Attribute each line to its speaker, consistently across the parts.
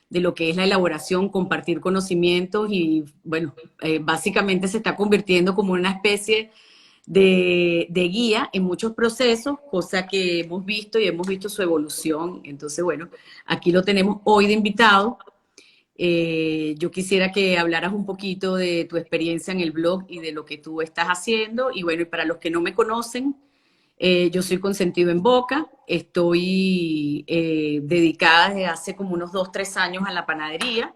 Speaker 1: de lo que es la elaboración, compartir conocimientos y, bueno, básicamente se está convirtiendo como una especie de guía en muchos procesos, cosa que hemos visto y hemos visto su evolución. Entonces, bueno, aquí lo tenemos hoy de invitado. Yo quisiera que hablaras un poquito de tu experiencia en el blog y de lo que tú estás haciendo. Y bueno, y para los que no me conocen, yo soy Consentido en Boca, estoy dedicada desde hace como unos 2, 3 años a la panadería.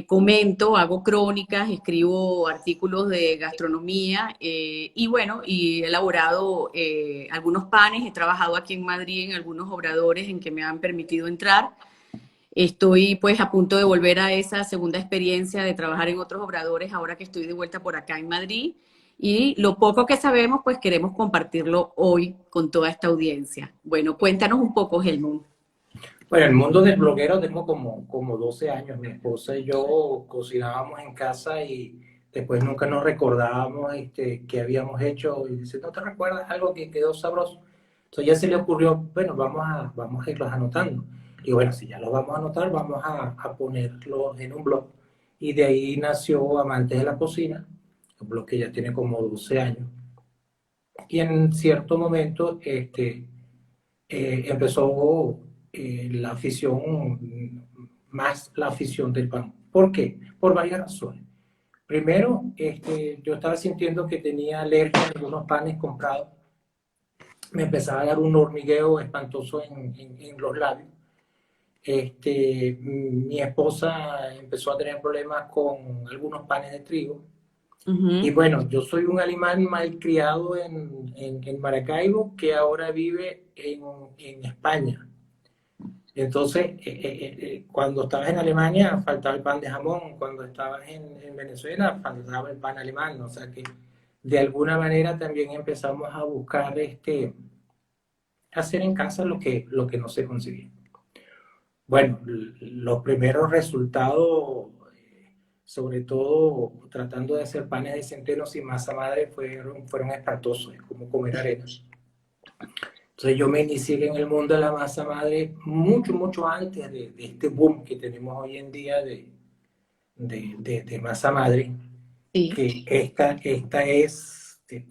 Speaker 1: Comento, hago crónicas, escribo artículos de gastronomía y bueno, y he elaborado algunos panes, he trabajado aquí en Madrid en algunos obradores en que me han permitido entrar. Estoy pues a punto de volver a esa segunda experiencia de trabajar en otros obradores ahora que estoy de vuelta por acá en Madrid. Y lo poco que sabemos, pues queremos compartirlo hoy con toda esta audiencia. Bueno, cuéntanos un poco, Helmut.
Speaker 2: Bueno, el mundo del bloguero tengo como 12 años. Mi esposa y yo cocinábamos en casa y después nunca nos recordábamos qué habíamos hecho. Y dice, ¿no te recuerdas algo que quedó sabroso? Entonces ya se le ocurrió, bueno, vamos a irlos anotando. Y bueno, si ya los vamos a anotar, vamos a ponerlos en un blog. Y de ahí nació Amantes de la Cocina, un blog que ya tiene como 12 años. Y en cierto momento empezó la afición, más la afición del pan. ¿Por qué? Por varias razones. Primero, yo estaba sintiendo que tenía alergia a algunos panes comprados. Me empezaba a dar un hormigueo espantoso en los labios. Mi esposa empezó a tener problemas con algunos panes de trigo. Y bueno, yo soy un alemán malcriado en Maracaibo que ahora vive en España. Entonces, cuando estabas en Alemania faltaba el pan de jamón, cuando estabas en Venezuela faltaba el pan alemán, o sea que de alguna manera también empezamos a buscar hacer en casa lo que no se conseguía. Bueno, los primeros resultados, sobre todo tratando de hacer panes de centeno sin masa madre, fueron espantosos, es como comer arena. Entonces yo me inicié en el mundo de la masa madre mucho, mucho antes de este boom que tenemos hoy en día de masa madre,
Speaker 1: Sí.
Speaker 2: que esta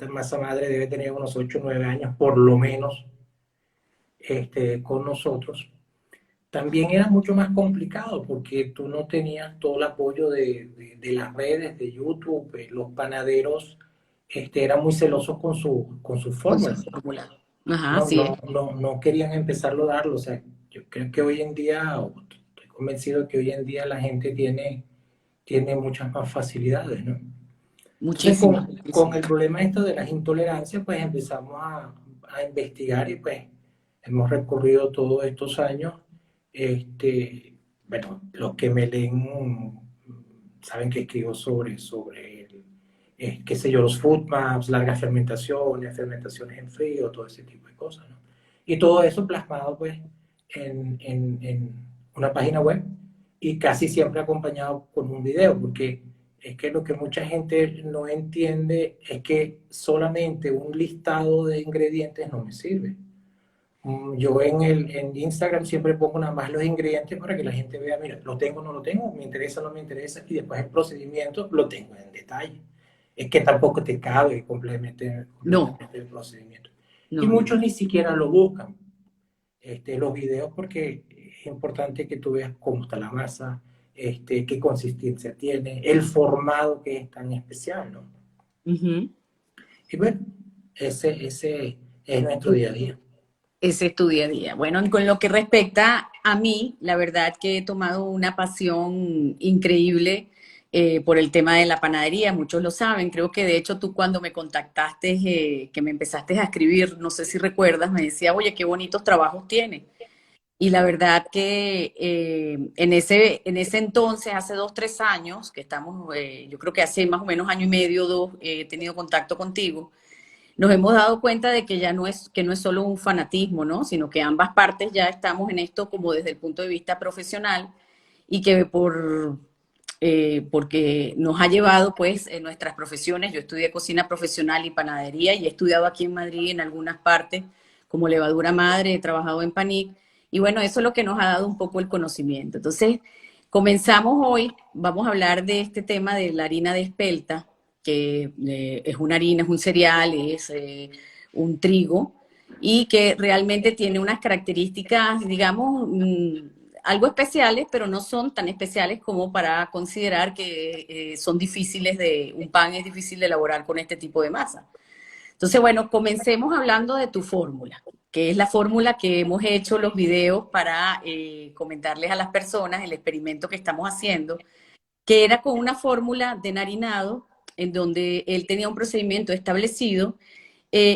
Speaker 2: masa madre debe tener unos 8 o 9 años por lo menos con nosotros. También era mucho más complicado porque tú no tenías todo el apoyo de las redes, de YouTube. Los panaderos eran muy celosos con su
Speaker 1: Con su
Speaker 2: fórmula.
Speaker 1: fórmula. Ajá,
Speaker 2: No,
Speaker 1: así
Speaker 2: no,
Speaker 1: es.
Speaker 2: no querían empezarlo a darlo. O sea, yo creo que hoy en día, o estoy convencido que hoy en día la gente tiene muchas más facilidades, ¿no? Entonces,
Speaker 1: Muchísimo,
Speaker 2: con
Speaker 1: muchísimo.
Speaker 2: el problema esto de las intolerancias, pues empezamos a investigar y pues hemos recorrido todos estos años. Bueno, los que me leen saben que escribo qué sé yo, los food maps, largas fermentaciones, fermentaciones en frío, todo ese tipo de cosas, ¿no? Y todo eso plasmado pues en una página web y casi siempre acompañado con un video, porque es que lo que mucha gente no entiende es que solamente un listado de ingredientes no me sirve. Yo en Instagram siempre pongo nada más los ingredientes para que la gente vea, mira, lo tengo o no lo tengo, me interesa o no me interesa, y después el procedimiento lo tengo en detalle. Es que tampoco te cabe
Speaker 1: No,
Speaker 2: completamente el procedimiento. Y
Speaker 1: no, no,
Speaker 2: muchos
Speaker 1: no.
Speaker 2: ni siquiera lo buscan, los videos, porque es importante que tú veas cómo está la masa, qué consistencia tiene, el formado que es tan especial, ¿no?
Speaker 1: Ujú.
Speaker 2: Y bueno, ese es nuestro día a día.
Speaker 1: Ese es tu día a día. Bueno, con lo que respecta a mí, la verdad que he tomado una pasión increíble por el tema de la panadería, muchos lo saben, creo que de hecho tú cuando me contactaste, que me empezaste a escribir, no sé si recuerdas, me decía, oye, qué bonitos trabajos tienes. Y la verdad que en ese entonces, hace 2, 3 años, que estamos, yo creo que hace más o menos año y medio, dos, he tenido contacto contigo, nos hemos dado cuenta de que no es solo un fanatismo, ¿no? Sino que ambas partes ya estamos en esto como desde el punto de vista profesional y que porque nos ha llevado pues en nuestras profesiones. Yo estudié cocina profesional y panadería y he estudiado aquí en Madrid en algunas partes como levadura madre, he trabajado en Panic Y bueno, eso es lo que nos ha dado un poco el conocimiento. Entonces, comenzamos hoy, vamos a hablar de este tema de la harina de espelta, que es una harina, es un cereal, es un trigo, y que realmente tiene unas características, digamos, algo especiales, pero no son tan especiales como para considerar que son difíciles un pan es difícil de elaborar con este tipo de masa. Entonces, bueno, comencemos hablando de tu fórmula, que es la fórmula que hemos hecho los videos para comentarles a las personas el experimento que estamos haciendo, que era con una fórmula de enharinado, en donde él tenía un procedimiento establecido.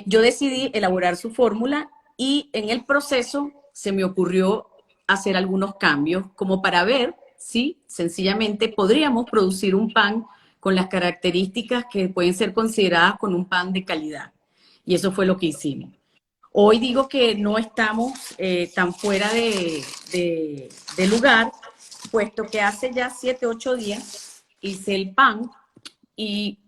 Speaker 1: Yo decidí elaborar su fórmula y en el proceso se me ocurrió hacer algunos cambios como para ver si sencillamente podríamos producir un pan con las características que pueden ser consideradas con un pan de calidad. Y eso fue lo que hicimos. Hoy digo que no estamos tan fuera de lugar, puesto que hace ya 7, 8 días hice el pan y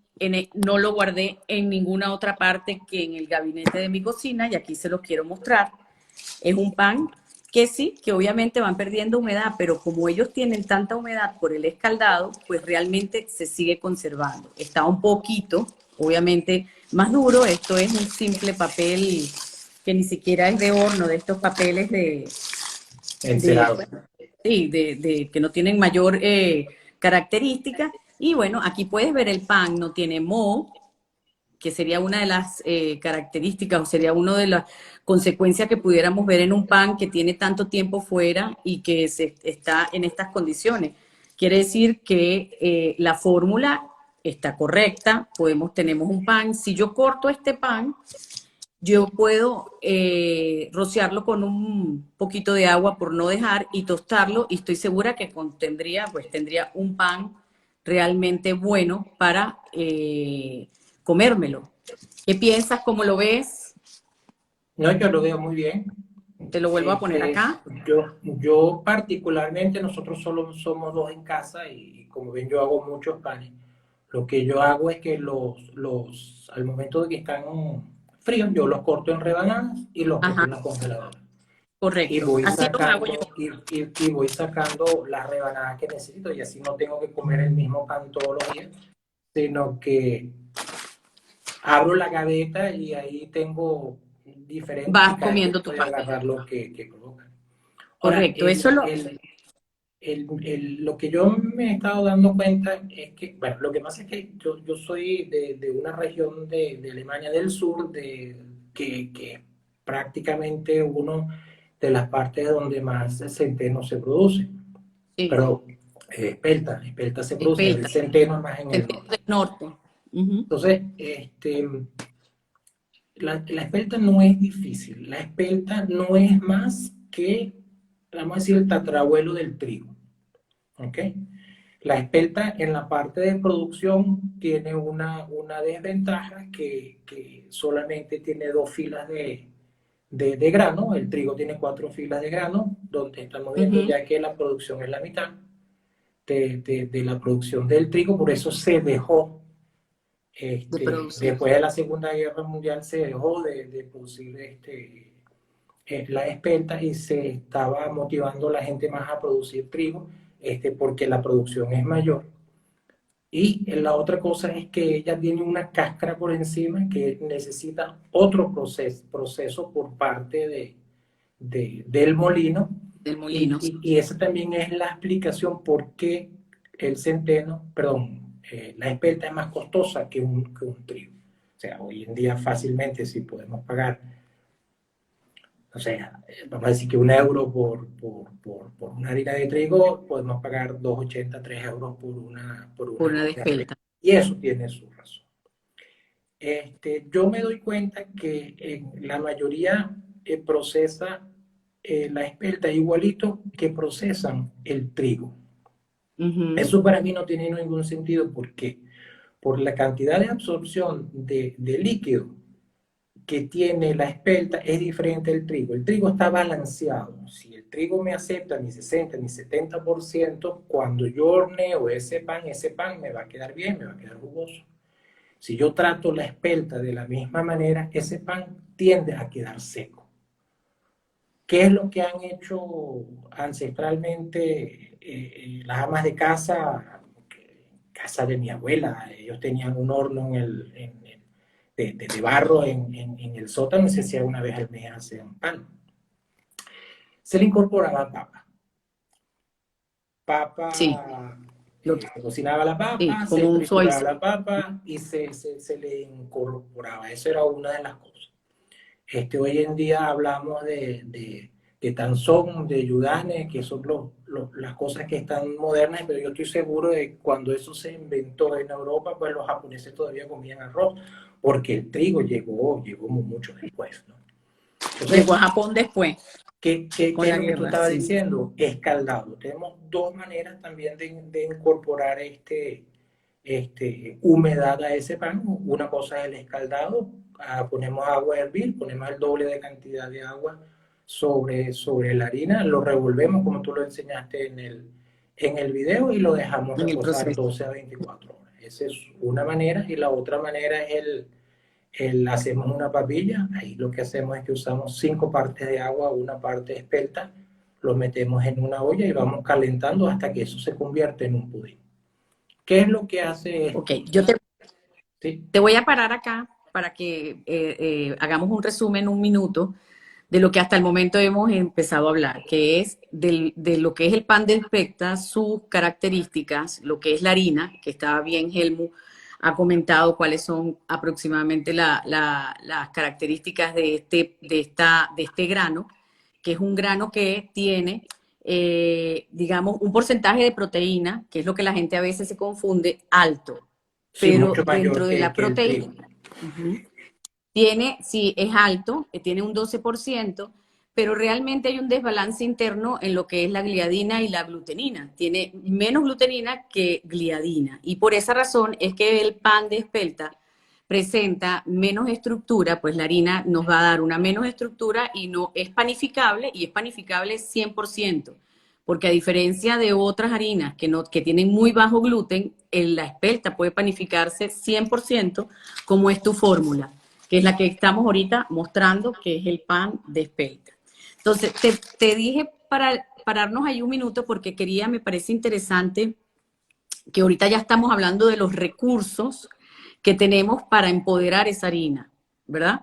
Speaker 1: no lo guardé en ninguna otra parte que en el gabinete de mi cocina, y aquí se los quiero mostrar. Es un pan que sí, que obviamente van perdiendo humedad, pero como ellos tienen tanta humedad por el escaldado, pues realmente se sigue conservando. Está un poquito, obviamente, más duro. Esto es un simple papel que ni siquiera es de horno, de estos papeles
Speaker 2: Encerado.
Speaker 1: sí, que no tienen mayor característica. Y bueno, aquí puedes ver el pan, no tiene moho, que sería una de las características o sería una de las consecuencias que pudiéramos ver en un pan que tiene tanto tiempo fuera y que está en estas condiciones. Quiere decir que la fórmula está correcta, tenemos un pan. Si yo corto este pan, yo puedo rociarlo con un poquito de agua por no dejar y tostarlo, y estoy segura que tendría un pan realmente bueno para comérmelo. ¿Qué piensas? ¿Cómo lo ves?
Speaker 2: No, yo lo veo muy bien.
Speaker 1: Te lo vuelvo a poner acá.
Speaker 2: Yo particularmente, nosotros solo somos dos en casa y como ven yo hago muchos panes. Lo que yo hago es que al momento de que están fríos, yo los corto en rebanadas y los meto
Speaker 1: Ajá,
Speaker 2: en la congeladora. Y
Speaker 1: correcto.
Speaker 2: voy
Speaker 1: Así los hago
Speaker 2: sacando,
Speaker 1: yo.
Speaker 2: y voy sacando las rebanadas que necesito y así no tengo que comer el mismo pan todos los días, sino que abro la gaveta y ahí tengo diferentes y
Speaker 1: Vas
Speaker 2: cada quien
Speaker 1: comiendo tu
Speaker 2: puede
Speaker 1: pan.
Speaker 2: agarrar lo que coloca. Ahora,
Speaker 1: Correcto. Eso lo...
Speaker 2: lo que yo me he estado dando cuenta es que, bueno, lo que pasa es que yo soy de una región de Alemania del sur, que prácticamente uno de las partes donde más centeno se produce.
Speaker 1: Sí,
Speaker 2: Pero espelta se produce, el
Speaker 1: espelta.
Speaker 2: centeno es más en el
Speaker 1: Centeno
Speaker 2: norte.
Speaker 1: del norte. Ujú.
Speaker 2: Entonces, la espelta no es difícil, la espelta no es más que, vamos a decir, el tatarabuelo del trigo, ¿ok? La espelta en la parte de producción tiene una desventaja que solamente tiene dos filas de grano, el trigo tiene cuatro filas de grano, donde estamos viendo
Speaker 1: Ujú.
Speaker 2: ya que la producción es la mitad de la producción del trigo, por eso se dejó,
Speaker 1: De producir.
Speaker 2: después de la Segunda Guerra Mundial se dejó de producir la espelta y se estaba motivando a la gente más a producir trigo, porque la producción es mayor. Y la otra cosa es que ella tiene una cáscara por encima que necesita otro proceso por parte del molino.
Speaker 1: Del
Speaker 2: Y,
Speaker 1: molino.
Speaker 2: y esa también es la explicación por qué el centeno, perdón, la espelta es más costosa que un trigo. O sea, hoy en día fácilmente si podemos pagar, o sea, vamos a decir que 1 euro por una harina de trigo, podemos pagar 2,80, 3 euros por una
Speaker 1: Por una
Speaker 2: de espelta.
Speaker 1: despelta.
Speaker 2: Y eso tiene su razón. Yo me doy cuenta que la mayoría procesa la espelta igualito que procesan el trigo.
Speaker 1: Ujú.
Speaker 2: Eso para mí no tiene ningún sentido. ¿Por qué? Por la cantidad de absorción de líquido que tiene la espelta es diferente al trigo. El trigo está balanceado. Si el trigo me acepta mi 60, mi 70%, cuando yo horneo ese pan me va a quedar bien, me va a quedar jugoso. Si yo trato la espelta de la misma manera, ese pan tiende a quedar seco. ¿Qué es lo que han hecho ancestralmente las amas de casa? Casa de mi abuela, ellos tenían un horno de barro en el sótano y se hacía una vez al mes hacían pan. Se le incorporaba papa.
Speaker 1: Sí,
Speaker 2: Papa,
Speaker 1: lo,
Speaker 2: se cocinaba la
Speaker 1: sí,
Speaker 2: papa, se
Speaker 1: como un
Speaker 2: trituraba
Speaker 1: suavizante.
Speaker 2: la papa y se le incorporaba. Eso era una de las cosas. Hoy en día hablamos de Tanzón, de Yudane, que son las cosas que están modernas, pero yo estoy seguro de que cuando eso se inventó en Europa, pues los japoneses todavía comían arroz, porque el trigo llegó mucho después, ¿no? Entonces,
Speaker 1: Llegó a Japón después,
Speaker 2: ¿qué
Speaker 1: con
Speaker 2: es
Speaker 1: la
Speaker 2: lo que tú
Speaker 1: guerra,
Speaker 2: estabas
Speaker 1: sí.
Speaker 2: diciendo? Escaldado. Tenemos dos maneras también de incorporar humedad a ese pan. Una cosa es el escaldado, ponemos agua a hervir, ponemos el doble de cantidad de agua sobre la harina, lo revolvemos como tú lo enseñaste en el video y lo dejamos
Speaker 1: En el
Speaker 2: reposar
Speaker 1: proceso.
Speaker 2: 12 a 24 horas. Esa es una manera y la otra manera es hacemos una papilla, ahí lo que hacemos es que usamos 5 partes de agua, una parte espelta, lo metemos en una olla y vamos calentando hasta que eso se convierte en un pudín. ¿Qué es lo que hace
Speaker 1: Ok,
Speaker 2: esto?
Speaker 1: yo
Speaker 2: ¿Sí?
Speaker 1: te voy a parar acá para que hagamos un resumen, un minuto, de lo que hasta el momento hemos empezado a hablar, que es de lo que es el pan de especta, sus características, lo que es la harina, que estaba bien Helmut ha comentado cuáles son aproximadamente las características de este grano, que es un grano que tiene, digamos, un porcentaje de proteína, que es lo que la gente a veces se confunde, alto,
Speaker 2: Sí,
Speaker 1: pero
Speaker 2: mucho
Speaker 1: dentro
Speaker 2: mayor
Speaker 1: de la
Speaker 2: que el trigo.
Speaker 1: proteína, tiene, sí, es alto, tiene un 12%, pero realmente hay un desbalance interno en lo que es la gliadina y la glutenina. Tiene menos glutenina que gliadina. Y por esa razón es que el pan de espelta presenta menos estructura, pues la harina nos va a dar una menos estructura y no es panificable, y es panificable 100%, porque a diferencia de otras harinas que tienen muy bajo gluten, la espelta puede panificarse 100% como es tu fórmula, que es la que estamos ahorita mostrando, que es el pan de espelta. Entonces, te dije para pararnos ahí un minuto porque me parece interesante que ahorita ya estamos hablando de los recursos que tenemos para empoderar esa harina, ¿verdad?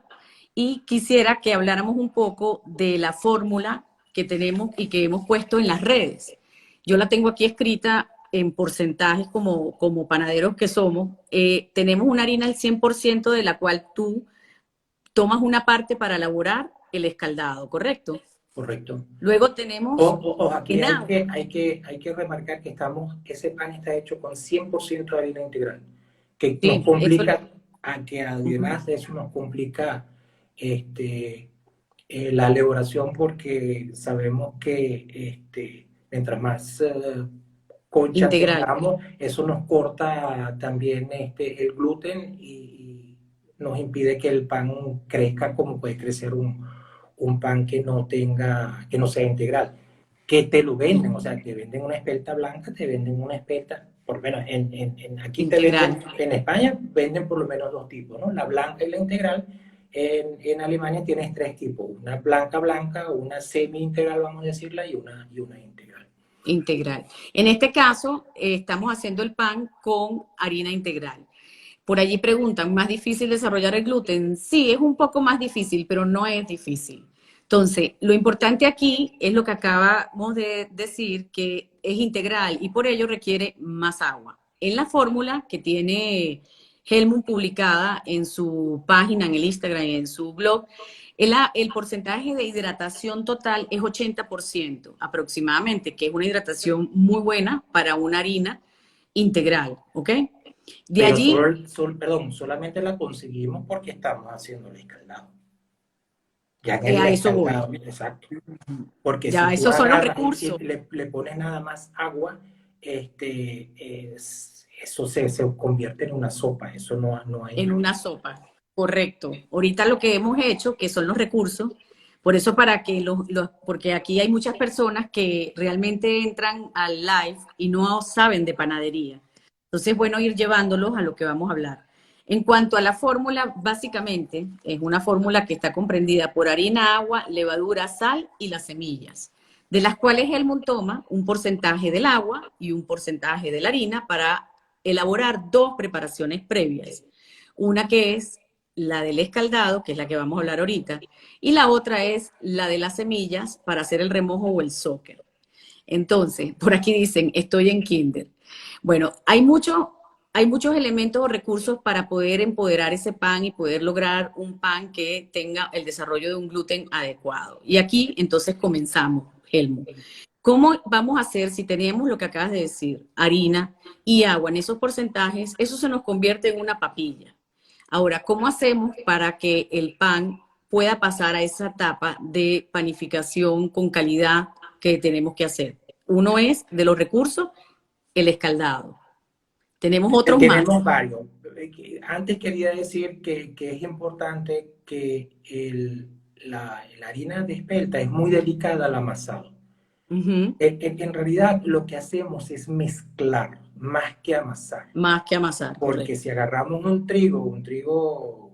Speaker 1: Y quisiera que habláramos un poco de la fórmula que tenemos y que hemos puesto en las redes. Yo la tengo aquí escrita en porcentajes como panaderos que somos. Tenemos una harina al 100% de la cual tú tomas una parte para elaborar el escaldado, ¿correcto?
Speaker 2: Correcto.
Speaker 1: Luego tenemos
Speaker 2: Aquí
Speaker 1: en
Speaker 2: hay
Speaker 1: agua.
Speaker 2: que remarcar que ese pan está hecho con 100% de harina integral, que nos
Speaker 1: Sí, eso.
Speaker 2: complica, a que además de eso nos complica este, la elaboración porque sabemos que mientras más concha
Speaker 1: Integral,
Speaker 2: tengamos, eso nos corta también el gluten y nos impide que el pan crezca como puede crecer un pan que no sea integral. Que te lo venden, o sea, te venden una espelta blanca, te venden una espelta, por lo menos aquí te
Speaker 1: integral.
Speaker 2: venden, en España venden por lo menos dos tipos, ¿no? La blanca y la integral. En Alemania tienes tres tipos, una blanca blanca, una semi integral, vamos a decirla, y una integral.
Speaker 1: Integral. En este caso, estamos haciendo el pan con harina integral. Por allí preguntan, ¿más difícil desarrollar el gluten? Sí, es un poco más difícil, pero no es difícil. Entonces, lo importante aquí es lo que acabamos de decir, que es integral y por ello requiere más agua. En la fórmula que tiene Helmut publicada en su página, en el Instagram y en su blog, el porcentaje de hidratación total es 80% aproximadamente, que es una hidratación muy buena para una harina integral, ¿ok? De
Speaker 2: Pero
Speaker 1: allí,
Speaker 2: perdón, solamente la conseguimos porque estamos haciendo el escaldado. Ya en el
Speaker 1: a eso voy.
Speaker 2: escaldado, exacto. Porque si
Speaker 1: Ya,
Speaker 2: tú
Speaker 1: esos son los
Speaker 2: agarras y
Speaker 1: recursos.
Speaker 2: le pones nada más agua, eso se convierte en una sopa, eso no
Speaker 1: En
Speaker 2: hay.
Speaker 1: una sopa, correcto. Ahorita lo que hemos hecho, que son los recursos, por eso para que porque aquí hay muchas personas que realmente entran al live y no saben de panadería. Entonces, bueno, ir llevándolos a lo que vamos a hablar. En cuanto a la fórmula, básicamente es una fórmula que está comprendida por harina, agua, levadura, sal y las semillas, de las cuales Helmut toma un porcentaje del agua y un porcentaje de la harina para elaborar dos preparaciones previas. Una que es la del escaldado, que es la que vamos a hablar ahorita, y la otra es la de las semillas para hacer el remojo o el zóquer. Entonces, por aquí dicen, estoy en kinder. Bueno, hay muchos elementos o recursos para poder empoderar ese pan y poder lograr un pan que tenga el desarrollo de un gluten adecuado. Y aquí entonces comenzamos, Helmut. ¿Cómo vamos a hacer si tenemos lo que acabas de decir, harina y agua en esos porcentajes? Eso se nos convierte en una papilla. Ahora, ¿cómo hacemos para que el pan pueda pasar a esa etapa de panificación con calidad que tenemos que hacer? Uno es de los recursos, el escaldado. Tenemos otros más.
Speaker 2: Tenemos varios. Antes quería decir que es importante que la harina de espelta es muy delicada al amasado. En realidad lo que hacemos es mezclar más que amasar.
Speaker 1: Más que amasar.
Speaker 2: Porque
Speaker 1: correcto.
Speaker 2: si agarramos un trigo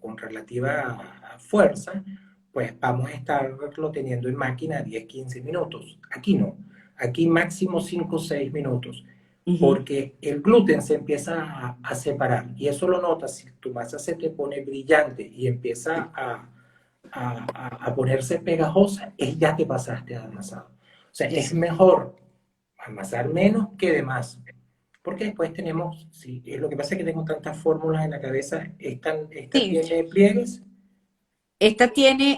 Speaker 2: con relativa fuerza, pues vamos a estarlo teniendo en máquina 10, 15 minutos. Aquí no. Aquí máximo 5 o 6 minutos. Porque el gluten se empieza a separar. Y eso lo notas si tu masa se te pone brillante y empieza a ponerse pegajosa, ya te pasaste a amasado. O sea, es mejor amasar menos que de más. Porque después tenemos, sí, lo que pasa es que tengo tantas fórmulas en la cabeza. ¿Esta tiene pliegues?
Speaker 1: Esta tiene,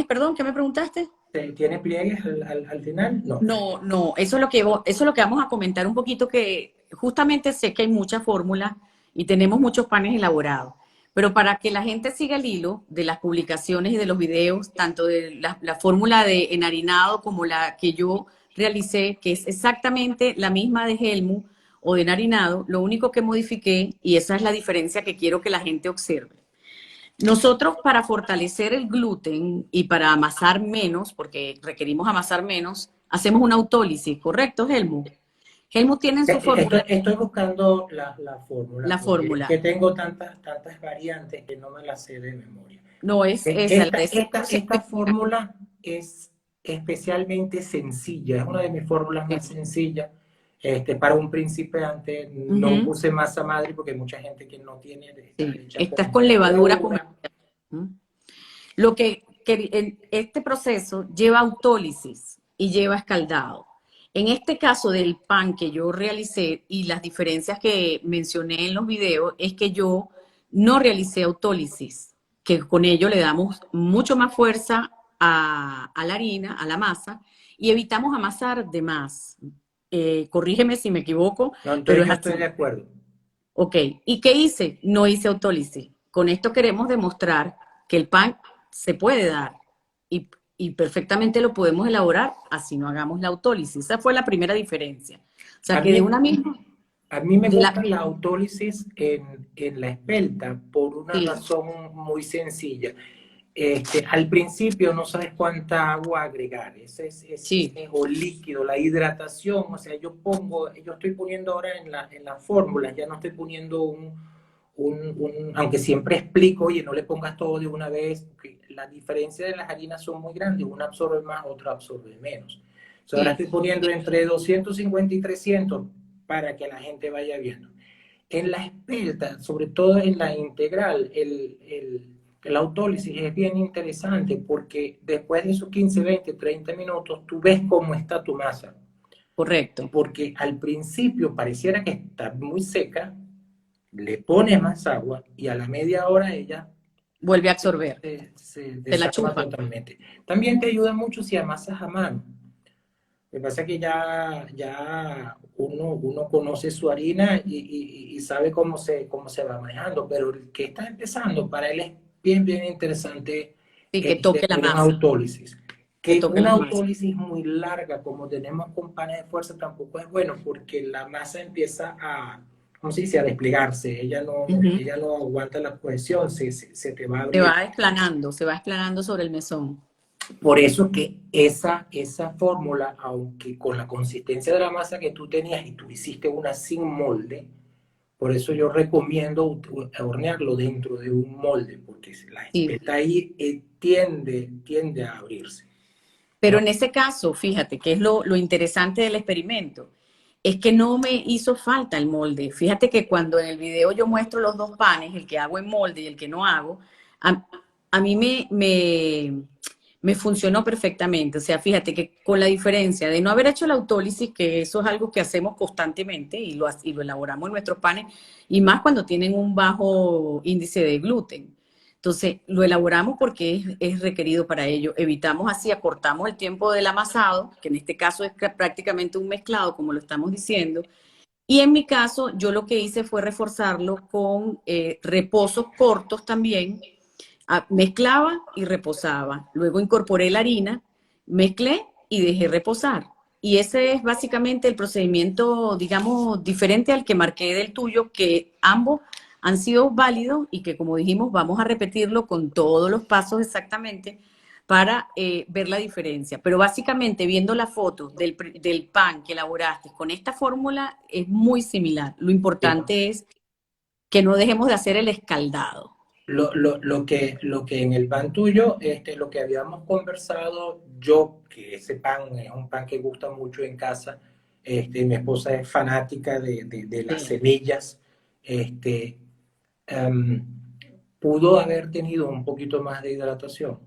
Speaker 1: perdón, ¿qué me preguntaste?
Speaker 2: ¿Tiene pliegues al final? No.
Speaker 1: No, eso es lo que vamos a comentar un poquito, que justamente sé que hay muchas fórmulas y tenemos muchos panes elaborados, pero para que la gente siga el hilo de las publicaciones y de los videos, tanto de la fórmula de enharinado como la que yo realicé, que es exactamente la misma de Helmut o de enharinado, lo único que modifiqué, y esa es la diferencia que quiero que la gente observe. Nosotros, para fortalecer el gluten y para amasar menos, porque requerimos amasar menos, hacemos una autólisis, ¿correcto, Helmut? Helmut tiene en su fórmula.
Speaker 2: Estoy buscando la fórmula.
Speaker 1: La fórmula.
Speaker 2: Que tengo tantas variantes que no me las sé de memoria.
Speaker 1: No es esa.
Speaker 2: Esta fórmula es especialmente sencilla, es una de mis fórmulas más sencillas. Para un principiante no puse masa madre porque hay mucha gente que no tiene.
Speaker 1: Estás con levadura. Lo que este proceso lleva autólisis y lleva escaldado. En este caso del pan que yo realicé y las diferencias que mencioné en los videos es que yo no realicé autólisis, que con ello le damos mucho más fuerza a la harina, a la masa, y evitamos amasar de más. Corrígeme si me equivoco.
Speaker 2: No, pero estoy de acuerdo.
Speaker 1: Ok, ¿y qué hice? No hice autólisis. Con esto queremos demostrar que el pan se puede dar y perfectamente lo podemos elaborar así no hagamos la autólisis. Esa fue la primera diferencia. O sea, que de una misma...
Speaker 2: A mí me gusta la autólisis en la espelta por una razón muy sencilla. Al principio no sabes cuánta agua agregar, o líquido, la hidratación, o sea, yo estoy poniendo ahora en la fórmula, ya no estoy poniendo aunque siempre explico, oye, no le pongas todo de una vez, porque la diferencia de las harinas son muy grandes, una absorbe más, otra absorbe menos. O sea, ahora estoy poniendo entre 250 y 300 para que la gente vaya viendo. En la espelta, sobre todo en la integral, la autólisis es bien interesante porque después de esos 15, 20, 30 minutos, tú ves cómo está tu masa.
Speaker 1: Correcto.
Speaker 2: Porque al principio pareciera que está muy seca, le pones más agua y a la media hora ella
Speaker 1: vuelve a absorber.
Speaker 2: Se la chupa totalmente. También te ayuda mucho si amasas a mano. Lo que pasa es que ya uno conoce su harina y sabe cómo se va manejando, pero el que está empezando, para él es bien interesante
Speaker 1: que toque la masa.
Speaker 2: Una autólisis. Que una autólisis muy larga, como tenemos con panes de fuerza, tampoco es bueno, porque la masa empieza ¿cómo se dice? A desplegarse. Ella no aguanta la cohesión, se te va a abrir.
Speaker 1: Se va explanando sobre el mesón.
Speaker 2: Por eso que esa fórmula, aunque con la consistencia de la masa que tú tenías y tú hiciste una sin molde, Por eso yo recomiendo hornearlo dentro de un molde, porque si la
Speaker 1: Sí.
Speaker 2: espeta ahí tiende a abrirse,
Speaker 1: Pero
Speaker 2: ¿no?
Speaker 1: en ese caso, fíjate, que es lo interesante del experimento, es que no me hizo falta el molde. Fíjate que cuando en el video yo muestro los dos panes, el que hago en molde y el que no hago, a, a mí me funcionó perfectamente. O sea, fíjate que con la diferencia de no haber hecho la autólisis, que eso es algo que hacemos constantemente y lo elaboramos en nuestros panes, y más cuando tienen un bajo índice de gluten. Entonces, lo elaboramos porque es requerido para ello. Evitamos así, acortamos el tiempo del amasado, que en este caso es prácticamente un mezclado, como lo estamos diciendo. Y en mi caso, yo lo que hice fue reforzarlo con reposos cortos también. Mezclaba y reposaba. Luego incorporé la harina, mezclé y dejé reposar. Y ese es básicamente el procedimiento, digamos, diferente al que marqué del tuyo, que ambos han sido válidos y que, como dijimos, vamos a repetirlo con todos los pasos exactamente para ver la diferencia. Pero básicamente, viendo la foto del pan que elaboraste con esta fórmula, es muy similar. Lo
Speaker 2: Sí.
Speaker 1: importante es que no dejemos de hacer el escaldado.
Speaker 2: Lo que en el pan tuyo, lo que habíamos conversado, que ese pan es un pan que gusta mucho en casa, mi esposa es fanática de las
Speaker 1: Sí.
Speaker 2: semillas, este, em, pudo haber tenido un poquito más de hidratación,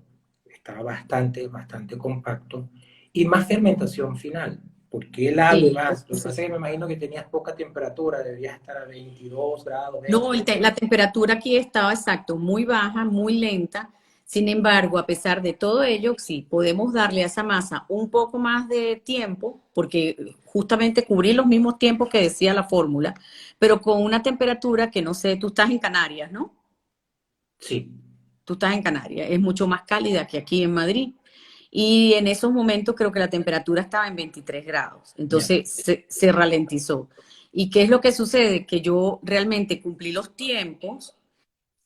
Speaker 2: estaba bastante compacto, y más fermentación final, porque él abre
Speaker 1: Sí,
Speaker 2: más.
Speaker 1: eso
Speaker 2: Lo que pasa
Speaker 1: sí.
Speaker 2: es que me imagino que tenías poca temperatura, deberías estar a 22 grados,
Speaker 1: No,
Speaker 2: 20.
Speaker 1: la temperatura aquí estaba exacto, muy baja, muy lenta. Sin embargo, a pesar de todo ello, sí, podemos darle a esa masa un poco más de tiempo, porque justamente cubrir los mismos tiempos que decía la fórmula, pero con una temperatura que no sé, tú estás en Canarias, ¿no?
Speaker 2: Sí.
Speaker 1: Tú estás en Canarias, es mucho más cálida que aquí en Madrid. Y en esos momentos creo que la temperatura estaba en 23 grados,
Speaker 2: Ya.
Speaker 1: entonces se ralentizó. ¿Y qué es lo que sucede? Que yo realmente cumplí los tiempos,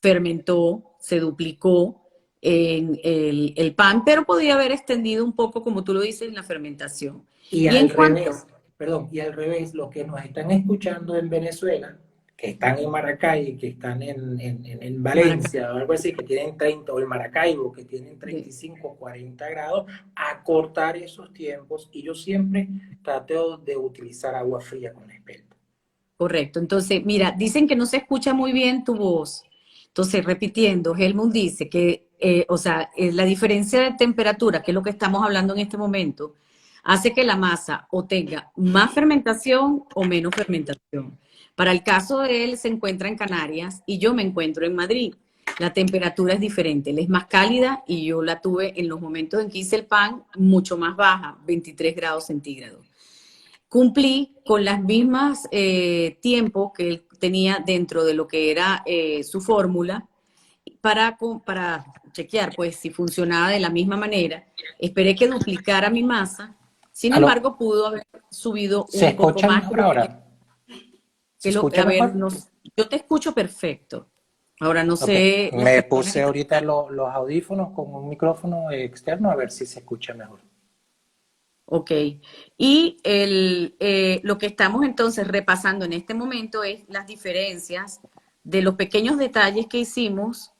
Speaker 1: fermentó, se duplicó en el pan, pero podía haber extendido un poco, como tú lo dices, en la fermentación.
Speaker 2: Y
Speaker 1: Y
Speaker 2: al
Speaker 1: en cuanto,
Speaker 2: revés, perdón, y al revés, los que nos están escuchando en Venezuela, que están en Maracay, que están en
Speaker 1: Maracay,
Speaker 2: Valencia o algo así, que tienen 30, o en Maracaibo, que tienen 35, 40 grados, acortar esos tiempos. Y yo siempre trato de utilizar agua fría con la espelta.
Speaker 1: correcto. Entonces, mira, dicen que no se escucha muy bien tu voz. Entonces, repitiendo, Helmut dice que, o sea, la diferencia de temperatura, que es lo que estamos hablando en este momento, hace que la masa o tenga más fermentación o menos fermentación. Para el caso de él, se encuentra en Canarias y yo me encuentro en Madrid. La temperatura es diferente, él es más cálida y yo la tuve en los momentos en que hice el pan mucho más baja, 23 grados centígrados. Cumplí con las mismas tiempos que él tenía dentro de lo que era su fórmula para chequear pues si funcionaba de la misma manera. Esperé que duplicara mi masa, sin
Speaker 2: ¿Aló?
Speaker 1: embargo pudo haber subido
Speaker 2: ¿Se
Speaker 1: un poco
Speaker 2: escucha
Speaker 1: más
Speaker 2: mejor ahora? ¿Se escucha
Speaker 1: a ver,
Speaker 2: mejor?
Speaker 1: no, yo te escucho perfecto. Ahora no
Speaker 2: Ok.
Speaker 1: sé las
Speaker 2: Me
Speaker 1: personas que
Speaker 2: puse
Speaker 1: están.
Speaker 2: ahorita los audífonos con un micrófono externo a ver si se escucha mejor.
Speaker 1: Ok. Y lo que estamos entonces repasando en este momento es las diferencias de los pequeños detalles que hicimos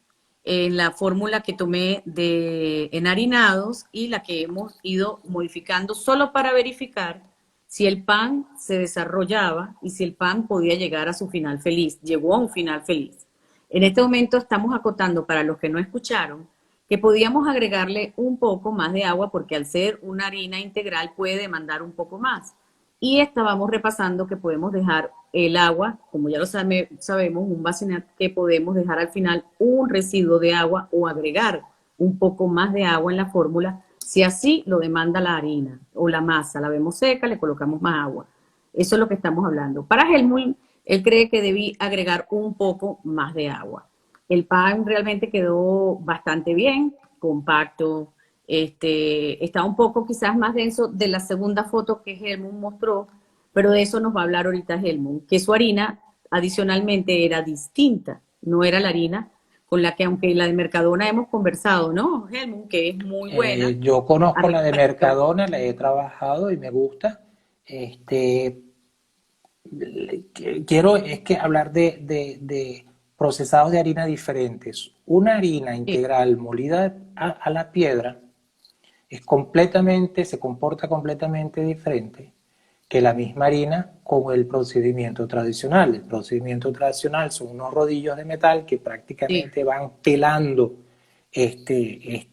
Speaker 1: en la fórmula que tomé de enharinados y la que hemos ido modificando solo para verificar si el pan se desarrollaba y si el pan podía llegar a su final feliz. Llegó a un final feliz. En este momento estamos acotando para los que no escucharon que podíamos agregarle un poco más de agua porque al ser una harina integral puede demandar un poco más. Y estábamos repasando que podemos dejar el agua, como ya lo sabemos, un bacinat que podemos dejar al final un residuo de agua o agregar un poco más de agua en la fórmula, si así lo demanda la harina o la masa. La vemos seca, le colocamos más agua. Eso es lo que estamos hablando. Para Helmut, él cree que debí agregar un poco más de agua. El pan realmente quedó bastante bien, compacto, está un poco quizás más denso de la segunda foto que Helmut mostró, pero de eso nos va a hablar ahorita Helmut, que su harina adicionalmente era distinta, no era la harina con la que, aunque la de Mercadona hemos conversado, ¿no, Helmut? Que es muy buena.
Speaker 2: Yo conozco la de Mercadona, la he trabajado y me gusta. Este, quiero es que hablar de procesados de harina diferentes. Una harina
Speaker 1: Sí,
Speaker 2: integral molida a la piedra se comporta completamente diferente que la misma harina con el procedimiento tradicional. El procedimiento tradicional son unos rodillos de metal que
Speaker 1: sí,
Speaker 2: prácticamente van pelando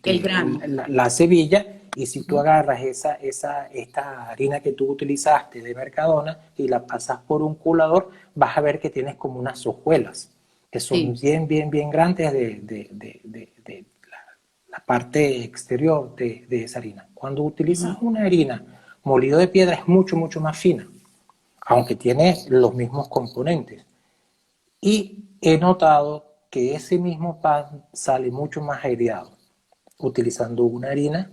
Speaker 1: el grano.
Speaker 2: la semilla, y si tú agarras esta harina que tú utilizaste de Mercadona y la pasas por un colador, vas a ver que tienes como unas hojuelas que son
Speaker 1: Sí,
Speaker 2: bien grandes de la parte exterior de esa harina. Cuando utilizas
Speaker 1: ujú,
Speaker 2: una harina molido de piedra es mucho más fina, aunque tiene los mismos componentes. Y he notado que ese mismo pan sale mucho más aireado utilizando una harina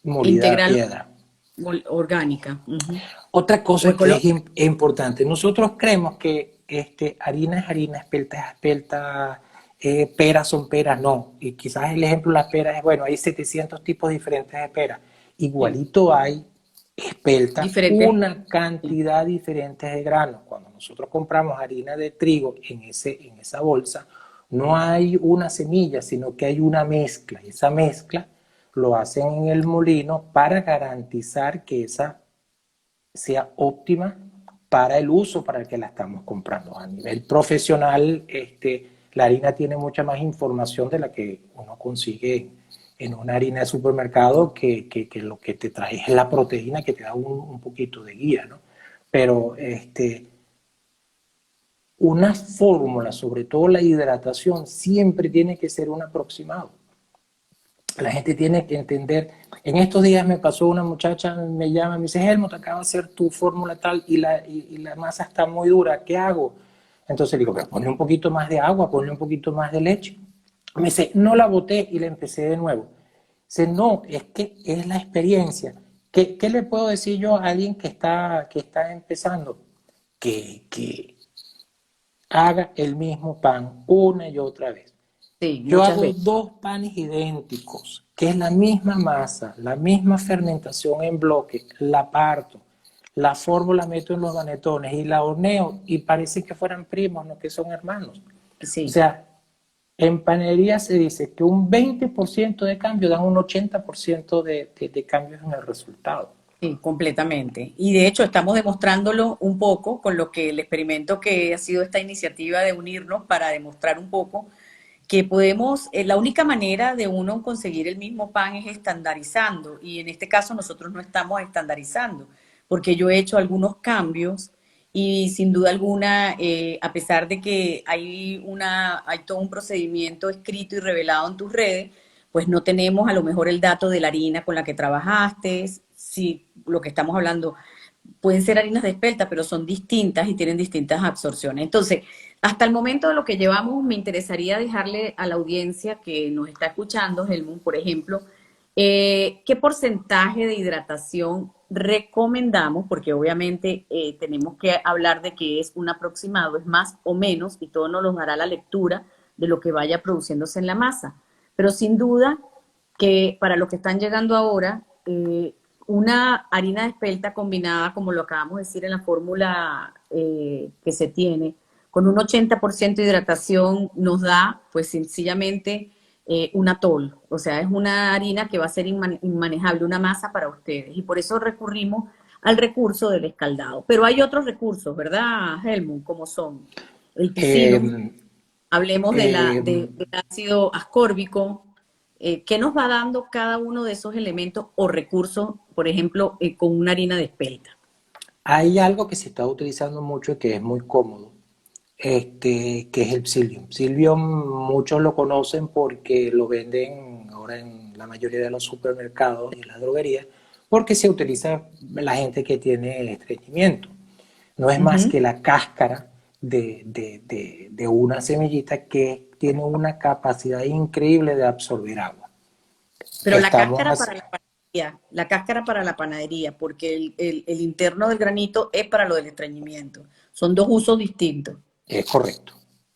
Speaker 2: molida a
Speaker 1: integral
Speaker 2: piedra.
Speaker 1: orgánica. Ujú.
Speaker 2: Otra
Speaker 1: O
Speaker 2: cosa que es
Speaker 1: ecológica.
Speaker 2: importante, nosotros creemos que harina es harina, espelta es espelta, peras son peras, no. Y quizás el ejemplo de las peras es, bueno, hay 700 tipos diferentes de peras.
Speaker 1: Sí,
Speaker 2: Igualito hay espelta,
Speaker 1: diferentes.
Speaker 2: una
Speaker 1: Sí,
Speaker 2: cantidad diferente de granos. Cuando nosotros compramos harina de trigo en esa bolsa, no hay una semilla, sino que hay una mezcla. Y esa mezcla lo hacen en el molino para garantizar que esa sea óptima para el uso para el que la estamos comprando. A nivel profesional, la harina tiene mucha más información de la que uno consigue en una harina de supermercado, que lo que te trae es la proteína que te da un poquito de guía, ¿no? Pero una fórmula, sobre todo la hidratación, siempre tiene que ser un aproximado. La gente tiene que entender. En estos días me pasó una muchacha, me llama, me dice, Helmut, acabo de hacer tu fórmula tal y la masa está muy dura, ¿qué hago? Entonces le digo, pero ponle un poquito más de agua, ponle un poquito más de leche. Me dice, no la boté y la empecé de nuevo. Dice, no, es que es la experiencia. ¿Qué le puedo decir yo a alguien que está empezando? Que haga el mismo pan una y otra vez.
Speaker 1: sí,
Speaker 2: Yo
Speaker 1: muchas
Speaker 2: hago
Speaker 1: veces.
Speaker 2: dos panes idénticos, que es la misma masa, la misma fermentación en bloque, la parto, la formo, la meto en los ganetones y la horneo y parece que fueran primos, no que son hermanos. O
Speaker 1: Sí.
Speaker 2: sea, en panería se dice que un 20% de cambio dan un 80% de cambios en el resultado.
Speaker 1: Sí, completamente. Y de hecho estamos demostrándolo un poco con lo que el experimento que ha sido esta iniciativa de unirnos para demostrar un poco que podemos, la única manera de uno conseguir el mismo pan es estandarizando. Y en este caso nosotros no estamos estandarizando, porque yo he hecho algunos cambios y sin duda alguna, a pesar de que hay todo un procedimiento escrito y revelado en tus redes, pues no tenemos a lo mejor el dato de la harina con la que trabajaste, si lo que estamos hablando pueden ser harinas de espelta, pero son distintas y tienen distintas absorciones. Entonces, hasta el momento de lo que llevamos, me interesaría dejarle a la audiencia que nos está escuchando, Helmut, por ejemplo, qué porcentaje de hidratación recomendamos, porque obviamente tenemos que hablar de que es un aproximado, es más o menos, y todo nos lo dará la lectura de lo que vaya produciéndose en la masa. Pero sin duda que para los que están llegando ahora, una harina de espelta combinada, como lo acabamos de decir en la fórmula que se tiene, con un 80% de hidratación nos da, pues sencillamente, un atol. O sea, es una harina que va a ser inmanejable, una masa para ustedes. Y por eso recurrimos al recurso del escaldado. Pero hay otros recursos, ¿verdad, Helmut? Como son el
Speaker 2: Eh,
Speaker 1: pisino, hablemos
Speaker 2: eh,
Speaker 1: del ácido ascórbico. ¿Qué nos va dando cada uno de esos elementos o recursos, por ejemplo, con una harina de espelta?
Speaker 2: Hay algo que se está utilizando mucho y que es muy cómodo, que es el Psyllium. Psyllium muchos lo conocen porque lo venden ahora en la mayoría de los supermercados y las droguerías, porque se utiliza la gente que tiene estreñimiento. No es más
Speaker 1: Ujú.
Speaker 2: que la cáscara de una semillita que tiene una capacidad increíble de absorber agua.
Speaker 1: Pero la
Speaker 2: Estamos
Speaker 1: cáscara
Speaker 2: así.
Speaker 1: para la panadería, la cáscara para la panadería, porque el interno del granito es para lo del estreñimiento. Son dos usos distintos.
Speaker 2: Es correcto,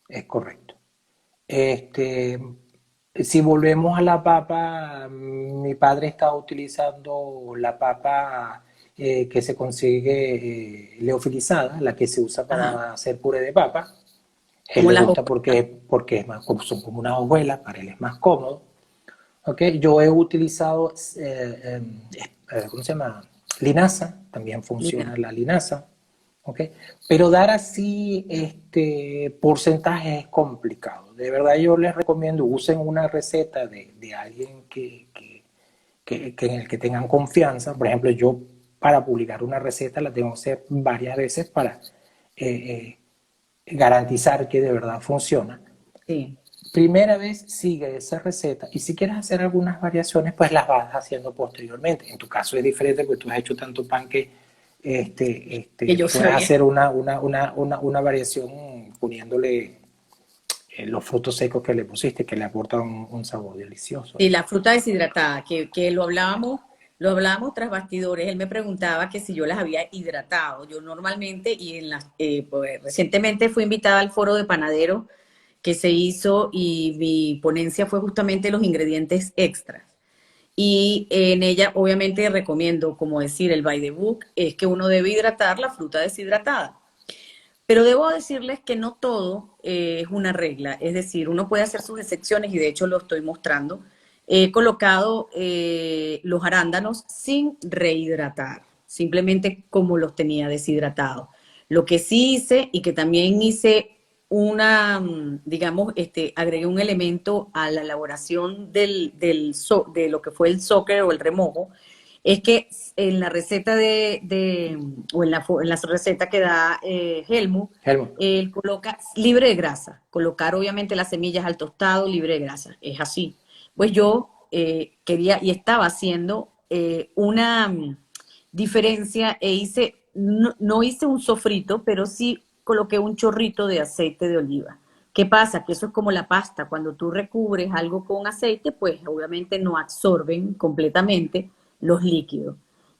Speaker 2: es correcto. Este, si volvemos a la papa, mi padre está utilizando la papa que se consigue leofilizada, la que se usa para
Speaker 1: Ajá.
Speaker 2: hacer puré de papa. Él
Speaker 1: Como
Speaker 2: le
Speaker 1: las
Speaker 2: gusta
Speaker 1: hojas.
Speaker 2: porque es más, son como unas hojuelas, para él es más cómodo. ¿Okay? Yo he utilizado, ¿cómo se llama? Linaza, también
Speaker 1: Mira,
Speaker 2: funciona la linaza. ¿Okay? Pero dar así porcentajes es complicado. De verdad yo les recomiendo, usen una receta de alguien en el que tengan confianza. Por ejemplo, yo para publicar una receta la tengo que hacer varias veces para eh, garantizar que de verdad funciona.
Speaker 1: sí.
Speaker 2: Primera vez sigue esa receta y si quieres hacer algunas variaciones, pues las vas haciendo posteriormente. En tu caso es diferente porque tú has hecho tanto pan que
Speaker 1: Que yo
Speaker 2: puedes
Speaker 1: sabía.
Speaker 2: hacer una variación poniéndole los frutos secos que le pusiste, que le aportan un sabor delicioso.
Speaker 1: Sí, la fruta deshidratada, que lo hablábamos tras bastidores. Él me preguntaba que si yo las había hidratado. Yo normalmente, y pues, recientemente fui invitada al foro de panadero que se hizo y mi ponencia fue justamente los ingredientes extras. Y en ella, obviamente, recomiendo, como decir, el by the book, es que uno debe hidratar la fruta deshidratada. Pero debo decirles que no todo es una regla, es decir, uno puede hacer sus excepciones y de hecho lo estoy mostrando. He colocado los arándanos sin rehidratar, simplemente como los tenía deshidratados. Lo que sí hice y que también hice digamos, agregué un elemento a la elaboración de lo que fue el soccer o el remojo, es que en la receta o en la receta que da Helmut,
Speaker 2: Helmut.
Speaker 1: él coloca libre de grasa, colocar obviamente las semillas al tostado libre de grasa, es así. Pues yo quería y estaba haciendo una diferencia e hice, no hice un sofrito, pero sí coloqué un chorrito de aceite de oliva. ¿Qué pasa? Que eso es como la pasta, cuando tú recubres algo con aceite, pues obviamente no absorben completamente los líquidos.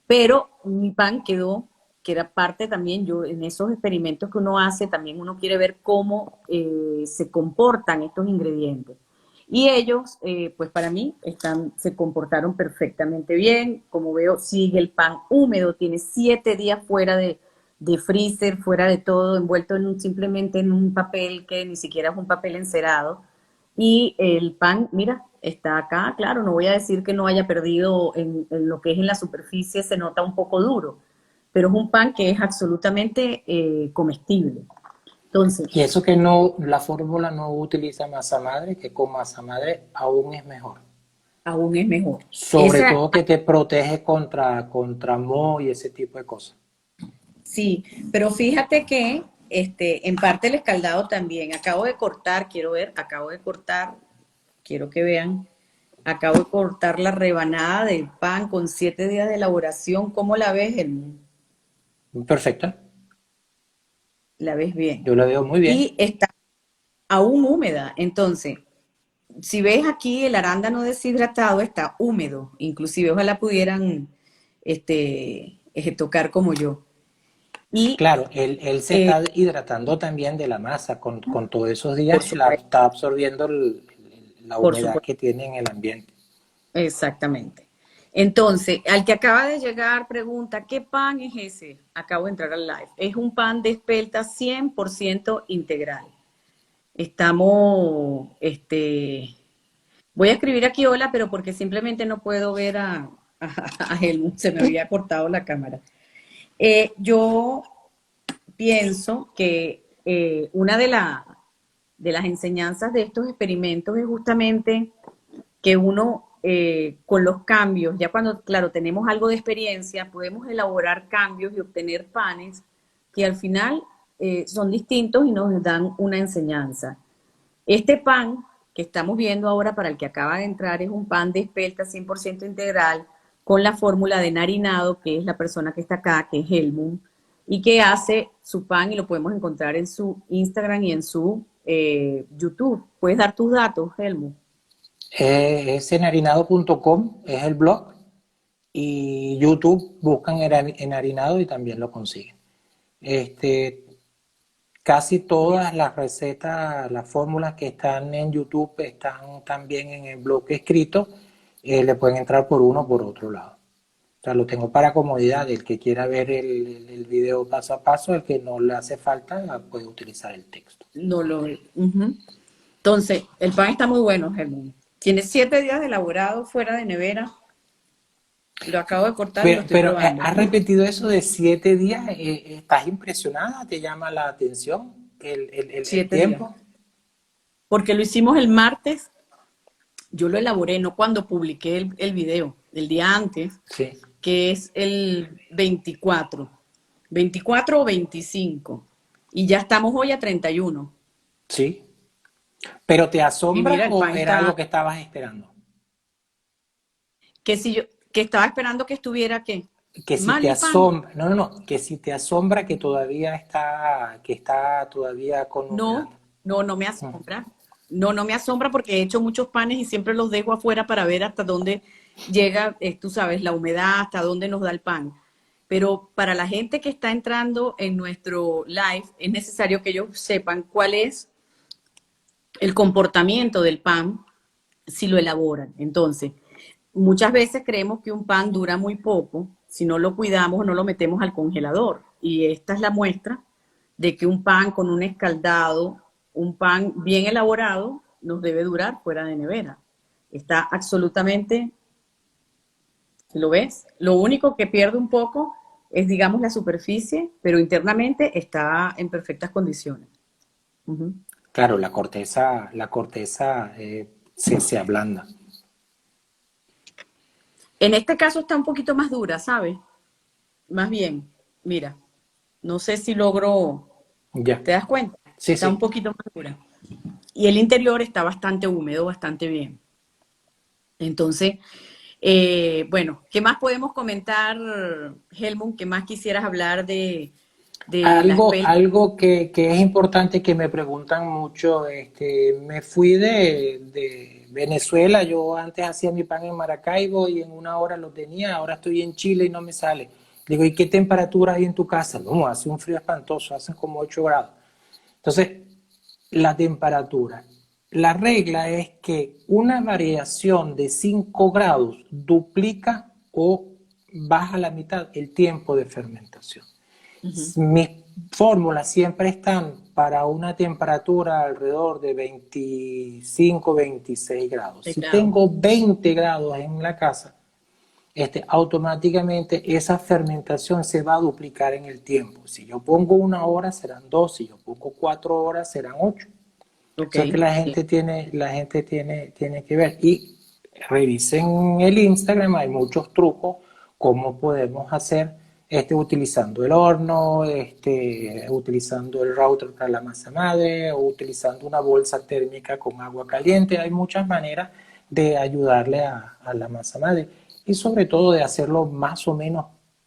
Speaker 1: Pero mi pan quedó, que era parte también, yo en esos experimentos que uno hace, también uno quiere ver cómo se comportan estos ingredientes. Y ellos, pues para mí, se comportaron perfectamente bien. Como veo, sigue el pan húmedo, tiene 7 días fuera de freezer, fuera de todo, envuelto simplemente en un papel que ni siquiera es un papel encerado. Y el pan, mira, está acá, claro, no voy a decir que no haya perdido en lo que es en la superficie, se nota un poco duro, pero es un pan que es absolutamente comestible. Entonces,
Speaker 2: Y eso que no, la fórmula no utiliza masa madre, que con masa madre aún es mejor.
Speaker 1: aún es mejor.
Speaker 2: Sobre
Speaker 1: Esa,
Speaker 2: todo que te protege contra moho y ese tipo de cosas.
Speaker 1: sí, pero fíjate que en parte el escaldado también. Acabo de cortar, quiero ver, acabo de cortar, quiero que vean, acabo de cortar la rebanada del pan con 7 días de elaboración. ¿Cómo la ves, Helmut?
Speaker 2: Perfecto.
Speaker 1: La ves bien.
Speaker 2: Yo la veo muy bien.
Speaker 1: Y está aún húmeda. Entonces, si ves aquí el arándano deshidratado está húmedo. Inclusive ojalá pudieran tocar como yo. Y
Speaker 2: Claro, él se
Speaker 1: eh,
Speaker 2: está hidratando también de la masa. Con todos esos
Speaker 1: por
Speaker 2: días la
Speaker 1: supuesto,
Speaker 2: está absorbiendo la
Speaker 1: por
Speaker 2: humedad
Speaker 1: supuesto.
Speaker 2: que tiene en el ambiente.
Speaker 1: Exactamente. Entonces, al que acaba de llegar, pregunta, ¿qué pan es ese? Acabo de entrar al live. Es un pan de espelta 100% integral. Estamos, voy a escribir aquí hola, pero porque simplemente no puedo ver a Helmut, se me había cortado la cámara. Yo pienso que una de las enseñanzas de estos experimentos es justamente que uno con los cambios, ya cuando, claro, tenemos algo de experiencia, podemos elaborar cambios y obtener panes que al final son distintos y nos dan una enseñanza. Este pan que estamos viendo ahora para el que acaba de entrar es un pan de espelta 100% integral con la fórmula de Narinado, que es la persona que está acá, que es Helmut, y que hace su pan y lo podemos encontrar en su Instagram y en su YouTube. ¿Puedes dar tus datos, Helmut?
Speaker 2: Es enharinado.com, es el blog. Y YouTube buscan enharinado y también lo consiguen. Este, Casi todas las recetas, las fórmulas que están en YouTube están también en el blog escrito. Le pueden entrar por uno o por otro lado. O sea, lo tengo para comodidad. El que quiera ver el video paso a paso, el que no le hace falta, puede utilizar el texto.
Speaker 1: No lo... Ujú. Entonces, el pan está muy bueno, Germán. Tiene 7 días de elaborado fuera de nevera. Lo acabo de cortar y lo estoy
Speaker 2: Pero
Speaker 1: probando.
Speaker 2: has repetido eso de 7 días. ¿Estás impresionada? ¿Te llama la atención el
Speaker 1: 7 días.
Speaker 2: tiempo?
Speaker 1: Porque lo hicimos el martes. Yo lo elaboré, no cuando publiqué el video, el día antes,
Speaker 2: Sí.
Speaker 1: que es el 24. 24 o 25. Y ya estamos hoy a 31.
Speaker 2: Sí. ¿Pero te
Speaker 1: Y
Speaker 2: asombra
Speaker 1: mira, el
Speaker 2: o
Speaker 1: pan
Speaker 2: era
Speaker 1: está...
Speaker 2: algo que estabas esperando?
Speaker 1: Que si yo... Que estaba esperando que estuviera, ¿qué?
Speaker 2: Que si
Speaker 1: Mal
Speaker 2: te
Speaker 1: el pan.
Speaker 2: asombra, no, que si te asombra que está todavía con humedad.
Speaker 1: No me asombra. No me asombra porque he hecho muchos panes y siempre los dejo afuera para ver hasta dónde llega, tú sabes, la humedad, hasta dónde nos da el pan. Pero para la gente que está entrando en nuestro live, es necesario que ellos sepan cuál es el comportamiento del pan si lo elaboran. Entonces, muchas veces creemos que un pan dura muy poco si no lo cuidamos o no lo metemos al congelador. Y esta es la muestra de que un pan con un escaldado, un pan bien elaborado, nos debe durar fuera de nevera. Está absolutamente, ¿lo ves? Lo único que pierde un poco es, digamos, la superficie, pero internamente está en perfectas condiciones. Uh-huh.
Speaker 2: Claro, la corteza se ablanda.
Speaker 1: En este caso está un poquito más dura, ¿sabes? Más bien, mira, no sé si logro,
Speaker 2: Ya.
Speaker 1: ¿te das cuenta?
Speaker 2: Sí,
Speaker 1: Está un
Speaker 2: sí.
Speaker 1: poquito más dura. Y el interior está bastante húmedo, bastante bien. Entonces, bueno, ¿qué más podemos comentar, Helmut? ¿Qué más quisieras hablar de las pelis?
Speaker 2: Algo que es importante que me preguntan mucho, me fui de Venezuela, yo antes hacía mi pan en Maracaibo y en una hora lo tenía, ahora estoy en Chile y no me sale. Digo, ¿y qué temperatura hay en tu casa? No, hace un frío espantoso, hace como 8 grados. Entonces, la temperatura. La regla es que una variación de 5 grados duplica o baja la mitad el tiempo de fermentación.
Speaker 1: Uh-huh.
Speaker 2: Mis fórmulas siempre están para una temperatura alrededor de 25, 26 grados. Si
Speaker 1: Claro.
Speaker 2: tengo 20 grados en la casa, automáticamente esa fermentación se va a duplicar en el tiempo. Si yo pongo 1 hora, serán 2. Si yo pongo 4 horas, serán 8. O
Speaker 1: Ok,
Speaker 2: sea que
Speaker 1: sí.
Speaker 2: la gente tiene que ver. Y revisen el Instagram, hay muchos trucos, cómo podemos hacer utilizando el horno, utilizando el router para la masa madre, o utilizando una bolsa térmica con agua caliente. Hay muchas maneras de ayudarle a la masa madre y sobre todo de hacerlo más o menos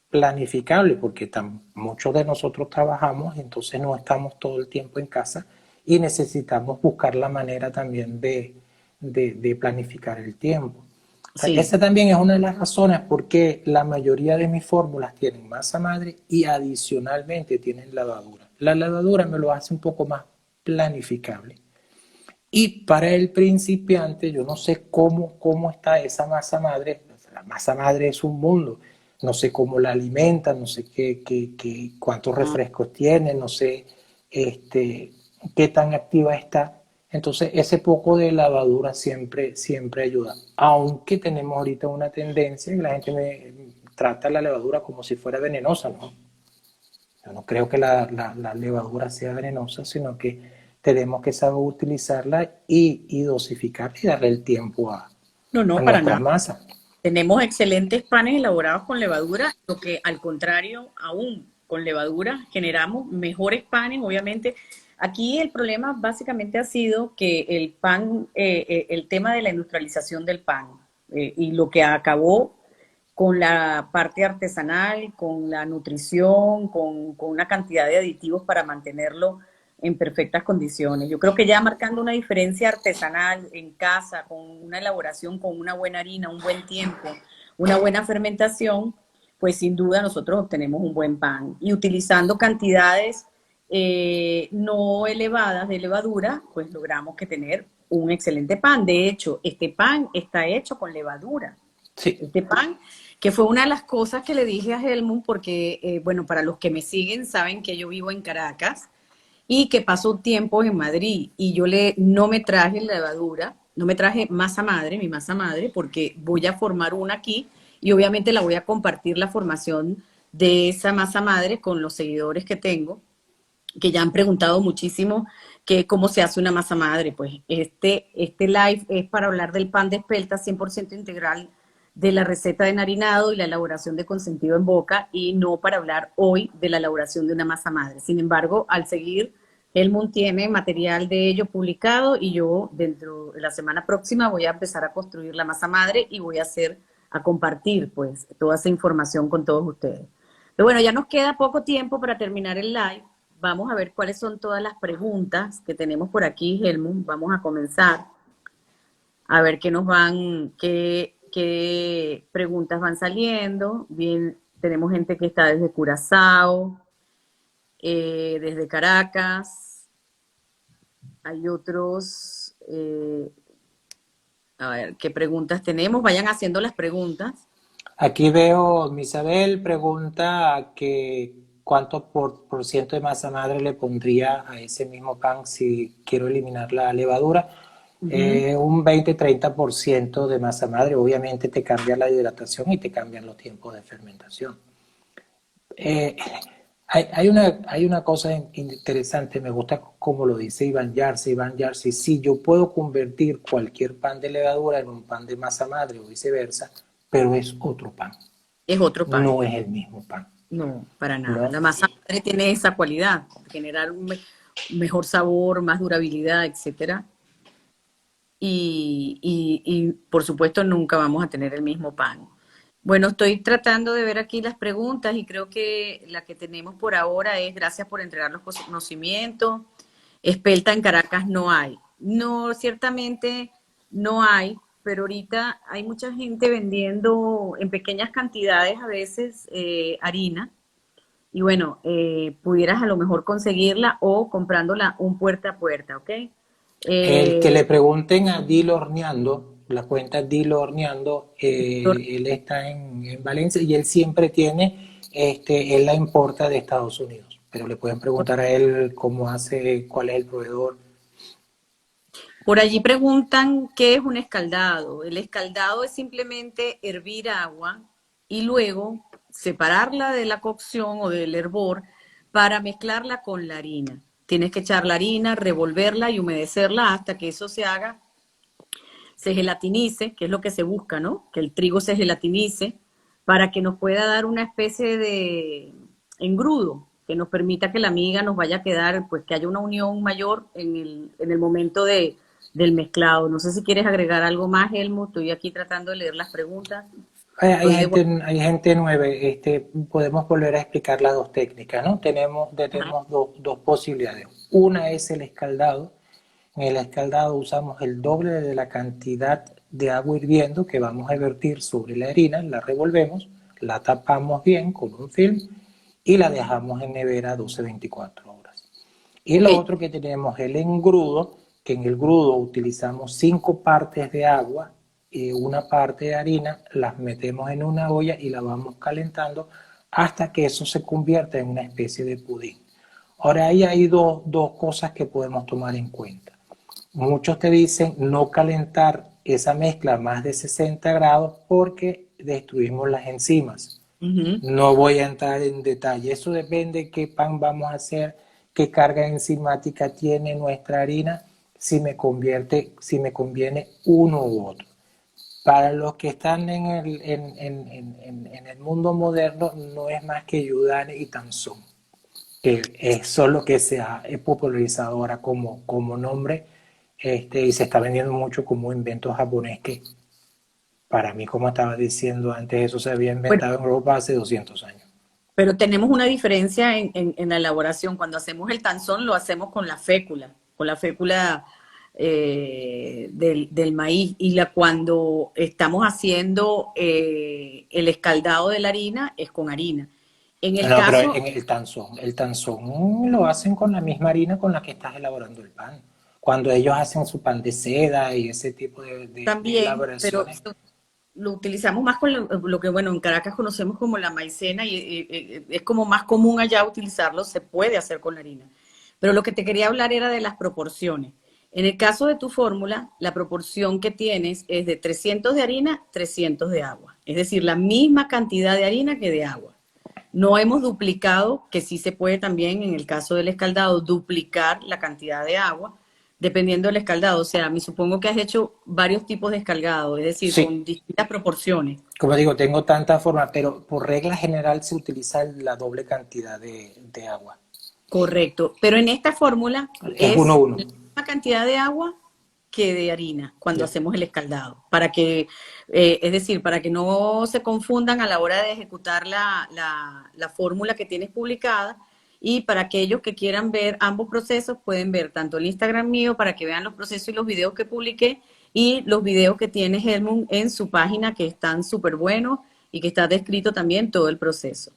Speaker 2: planificable, porque muchos de nosotros trabajamos, entonces no estamos todo el tiempo en casa y necesitamos buscar la manera también de planificar el tiempo. O sea,
Speaker 1: Sí.
Speaker 2: esa también es una de las razones por qué la mayoría de mis fórmulas tienen masa madre y adicionalmente tienen levadura. La levadura me lo hace un poco más planificable. Y para el principiante, yo no sé cómo está esa masa madre. La masa madre es un mundo. No sé cómo la alimentan, no sé cuántos refrescos tiene, no sé qué tan activa está. Entonces, ese poco de lavadura siempre ayuda. Aunque tenemos ahorita una tendencia y la gente me trata la levadura como si fuera venenosa, ¿no? Yo no creo que la levadura sea venenosa, sino que tenemos que saber utilizarla y dosificarla y darle el tiempo a
Speaker 1: No, para
Speaker 2: nuestras
Speaker 1: nada.
Speaker 2: masas.
Speaker 1: Tenemos excelentes panes elaborados con levadura, lo que al contrario, aún con levadura generamos mejores panes, obviamente. Aquí el problema básicamente ha sido que el pan, el tema de la industrialización del pan y lo que acabó con la parte artesanal, con la nutrición, con una cantidad de aditivos para mantenerlo en perfectas condiciones. Yo creo que ya marcando una diferencia artesanal en casa, con una elaboración, con una buena harina, un buen tiempo, una buena fermentación, pues sin duda nosotros obtenemos un buen pan. Y utilizando cantidades no elevadas de levadura, pues logramos que tener un excelente pan. De hecho, este pan está hecho con levadura.
Speaker 2: Sí.
Speaker 1: Este pan que fue una de las cosas que le dije a Helmut, porque, bueno, para los que me siguen saben que yo vivo en Caracas y que paso tiempo en Madrid, y yo no me traje levadura, no me traje masa madre, mi masa madre, porque voy a formar una aquí y obviamente la voy a compartir la formación de esa masa madre con los seguidores que tengo, que ya han preguntado muchísimo que cómo se hace una masa madre. Pues este live es para hablar del pan de espelta 100% integral, de la receta de enharinado y la elaboración de consentido en boca, y no para hablar hoy de la elaboración de una masa madre. Sin embargo, al seguir, Helmut tiene material de ello publicado y yo dentro de la semana próxima voy a empezar a construir la masa madre y voy a compartir pues toda esa información con todos ustedes. Pero bueno, ya nos queda poco tiempo para terminar el live. Vamos a ver cuáles son todas las preguntas que tenemos por aquí, Helmut. Vamos a comenzar a ver qué preguntas van saliendo. Bien, tenemos gente que está desde Curazao, desde Caracas. Hay otros, a ver, ¿qué preguntas tenemos? Vayan haciendo las preguntas.
Speaker 2: Aquí veo, Misabel pregunta que cuánto por ciento de masa madre le pondría a ese mismo pan si quiero eliminar la levadura. Un 20-30% de masa madre, obviamente te cambia la hidratación y te cambian los tiempos de fermentación. Hay una cosa interesante, me gusta como lo dice Iván Yarsi, sí, yo puedo convertir cualquier pan de levadura en un pan de masa madre o viceversa, pero es otro pan.
Speaker 1: Es otro pan.
Speaker 2: No es el mismo pan.
Speaker 1: No, para nada. ¿No? La masa madre tiene esa cualidad, generar un mejor sabor, más durabilidad, etcétera. Y por supuesto nunca vamos a tener el mismo pan. Bueno, estoy tratando de ver aquí las preguntas y creo que la que tenemos por ahora es gracias por entregar los conocimientos. Espelta en Caracas no hay. No, ciertamente no hay, pero ahorita hay mucha gente vendiendo en pequeñas cantidades a veces harina. Y bueno, pudieras a lo mejor conseguirla o comprándola un puerta a puerta, ¿ok?
Speaker 2: El que le pregunten a Dilo Horneando, la cuenta Dilo Horneando, él está en Valencia y él siempre tiene, él la importa de Estados Unidos, pero le pueden preguntar a él cómo hace, cuál es el proveedor.
Speaker 1: Por allí preguntan qué es un escaldado. El escaldado es simplemente hervir agua y luego separarla de la cocción o del hervor para mezclarla con la harina. Tienes que echar la harina, revolverla y humedecerla hasta que eso se haga, se gelatinice, que es lo que se busca, ¿no? Que el trigo se gelatinice para que nos pueda dar una especie de engrudo que nos permita que la miga nos vaya a quedar, pues que haya una unión mayor en el momento del mezclado. No sé si quieres agregar algo más, Helmut. Estoy aquí tratando de leer las preguntas.
Speaker 2: Hay gente nueva, podemos volver a explicar las dos técnicas, ¿no? Tenemos dos posibilidades. Una es el escaldado. En el escaldado usamos el doble de la cantidad de agua hirviendo que vamos a vertir sobre la harina, la revolvemos, la tapamos bien con un film y la dejamos en nevera 12-24 horas. Y lo otro que tenemos es el engrudo, que en el grudo utilizamos 5 partes de agua y una parte de harina, las metemos en una olla y la vamos calentando hasta que eso se convierta en una especie de pudín. Ahora ahí hay dos cosas que podemos tomar en cuenta. Muchos te dicen no calentar esa mezcla a más de 60 grados porque destruimos las enzimas. No voy a entrar en detalle. Eso depende de qué pan vamos a hacer, qué carga enzimática tiene nuestra harina, si me conviene uno u otro. Para los que están en el mundo moderno, no es más que Yudane y Tanzón, que es solo que se ha popularizado ahora como nombre, y se está vendiendo mucho como invento japonés, que para mí, como estaba diciendo antes, eso se había inventado en Europa hace 200 años.
Speaker 1: Pero tenemos una diferencia en la elaboración. Cuando hacemos el tanzón, lo hacemos con la fécula del maíz. Y cuando estamos haciendo el escaldado de la harina, es con harina.
Speaker 2: Pero en el tanzón lo hacen con la misma harina con la que estás elaborando el pan. Cuando ellos hacen su pan de seda y ese tipo de
Speaker 1: también,
Speaker 2: elaboraciones.
Speaker 1: lo utilizamos más con lo que, bueno, en Caracas conocemos como la maicena y es como más común allá utilizarlo, se puede hacer con la harina. Pero lo que te quería hablar era de las proporciones. En el caso de tu fórmula, la proporción que tienes es de 300 de harina, 300 de agua. Es decir, la misma cantidad de harina que de agua. No hemos duplicado, que sí se puede también en el caso del escaldado, duplicar la cantidad de agua, dependiendo del escaldado. O sea, me supongo que has hecho varios tipos de escaldado, es decir, con
Speaker 2: Sí,
Speaker 1: distintas proporciones.
Speaker 2: como digo, tengo tanta forma, pero por regla general se utiliza la doble cantidad de agua.
Speaker 1: Correcto. Pero en esta fórmula
Speaker 2: Es uno a
Speaker 1: es
Speaker 2: uno.
Speaker 1: la misma cantidad de agua que de harina cuando
Speaker 2: Ya.
Speaker 1: hacemos el escaldado, para que, es decir, para que no se confundan a la hora de ejecutar la fórmula que tienes publicada y para aquellos que quieran ver ambos procesos pueden ver tanto el Instagram mío para que vean los procesos y los videos que publiqué y los videos que tiene Helmut en su página que están súper buenos y que está descrito también todo el proceso.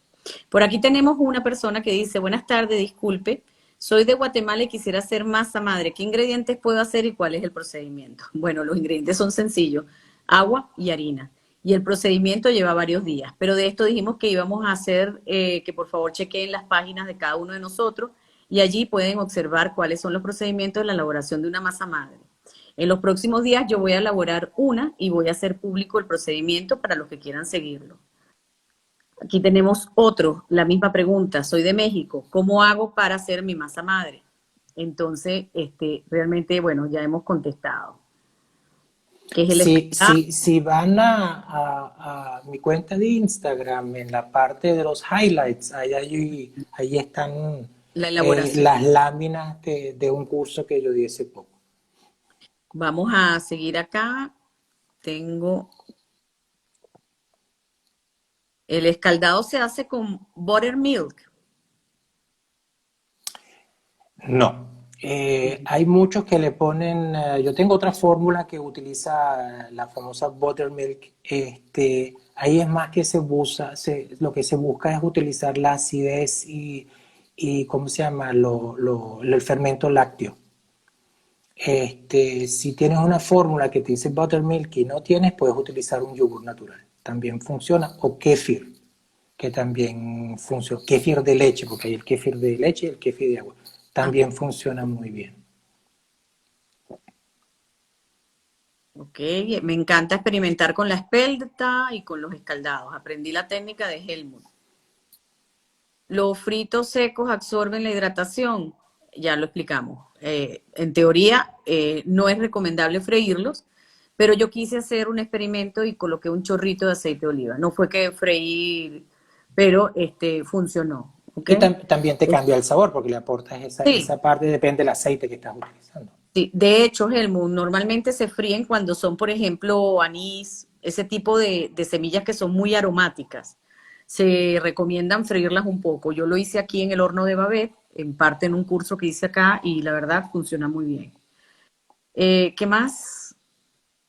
Speaker 1: Por aquí tenemos una persona que dice, buenas tardes, disculpe, soy de Guatemala y quisiera hacer masa madre. ¿Qué ingredientes puedo hacer y cuál es el procedimiento? Bueno, los ingredientes son sencillos, agua y harina. Y el procedimiento lleva varios días. Pero de esto dijimos que íbamos a hacer, que por favor chequeen las páginas de cada uno de nosotros y allí pueden observar cuáles son los procedimientos de la elaboración de una masa madre. En los próximos días yo voy a elaborar una y voy a hacer público el procedimiento para los que quieran seguirlo. Aquí tenemos otro, la misma pregunta. Soy de México. ¿Cómo hago para hacer mi masa madre? Entonces, realmente, bueno, ya hemos contestado. ¿Qué es el escalado?
Speaker 2: Si van a mi cuenta de Instagram, en la parte de los highlights, ahí están
Speaker 1: La elaboración.
Speaker 2: las láminas de un curso que yo di hace poco.
Speaker 1: Vamos a seguir acá. Tengo. El escaldado se hace con buttermilk.
Speaker 2: No. Hay muchos que le ponen, yo tengo otra fórmula que utiliza la famosa buttermilk. Ahí es más que lo que se busca es utilizar la acidez y ¿cómo se llama? El fermento lácteo. Si tienes una fórmula que te dice buttermilk y no tienes, puedes utilizar un yogur natural. También funciona. O kéfir, que también funciona. Kéfir de leche, porque hay el kéfir de leche y el kéfir de agua.
Speaker 1: Ah,
Speaker 2: También funciona muy bien.
Speaker 1: ok, me encanta experimentar con la espelta y con los escaldados. Aprendí la técnica de Helmut. Los fritos secos absorben la hidratación, ya lo explicamos. En teoría, no es recomendable freírlos, pero yo quise hacer un experimento y coloqué un chorrito de aceite de oliva. No fue que freí, pero funcionó. ¿Ok?
Speaker 2: Y también te cambia el sabor porque le aportas
Speaker 1: Sí,
Speaker 2: esa parte, depende del aceite que estás utilizando.
Speaker 1: sí. De hecho, Helmut, normalmente se fríen cuando son, por ejemplo, anís, ese tipo de semillas que son muy aromáticas. Se recomiendan freírlas un poco. Yo lo hice aquí en el horno de Babette, en parte en un curso que hice acá, y la verdad funciona muy bien. ¿Qué más?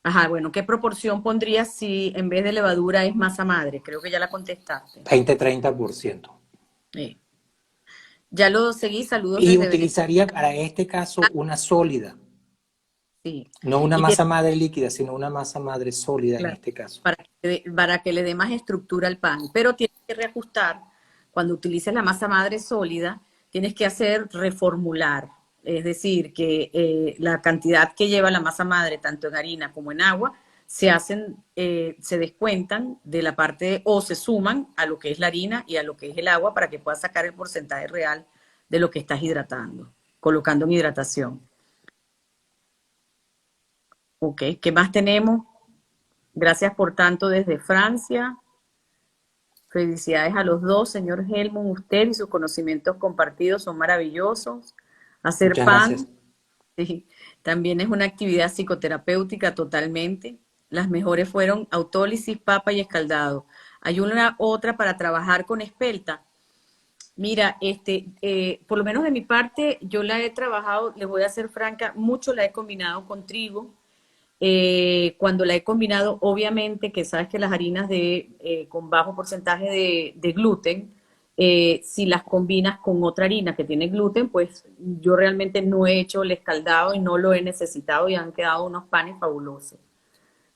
Speaker 1: Ajá, bueno, ¿qué proporción pondrías si en vez de levadura es masa madre? Creo que ya la contestaste.
Speaker 2: 20-30%.
Speaker 1: Eh, ya lo seguí, saludos
Speaker 2: Y
Speaker 1: desde Venezuela.
Speaker 2: utilizaría para este caso una sólida,
Speaker 1: Sí.
Speaker 2: no una
Speaker 1: Y tiene
Speaker 2: masa madre líquida, sino una masa madre sólida en
Speaker 1: claro,
Speaker 2: este caso.
Speaker 1: para que le dé más estructura al pan. Pero tienes que reajustar, cuando utilices la masa madre sólida, tienes que hacer reformular. Es decir, que la cantidad que lleva la masa madre, tanto en harina como en agua, se descuentan de la parte o se suman a lo que es la harina y a lo que es el agua para que puedas sacar el porcentaje real de lo que estás hidratando, colocando en hidratación. Ok, ¿qué más tenemos? Gracias por tanto desde Francia. Felicidades a los dos, señor Helmut. Usted y sus conocimientos compartidos son maravillosos. Hacer
Speaker 2: Muchas gracias.
Speaker 1: pan, sí, también es una actividad psicoterapéutica totalmente. Las mejores fueron autólisis, papa y escaldado. Hay una otra para trabajar con espelta. Mira, por lo menos de mi parte, yo la he trabajado, les voy a ser franca, mucho la he combinado con trigo. Cuando la he combinado, obviamente, que sabes que las harinas con bajo porcentaje de gluten, si las combinas con otra harina que tiene gluten, pues yo realmente no he hecho el escaldado y no lo he necesitado y han quedado unos panes fabulosos.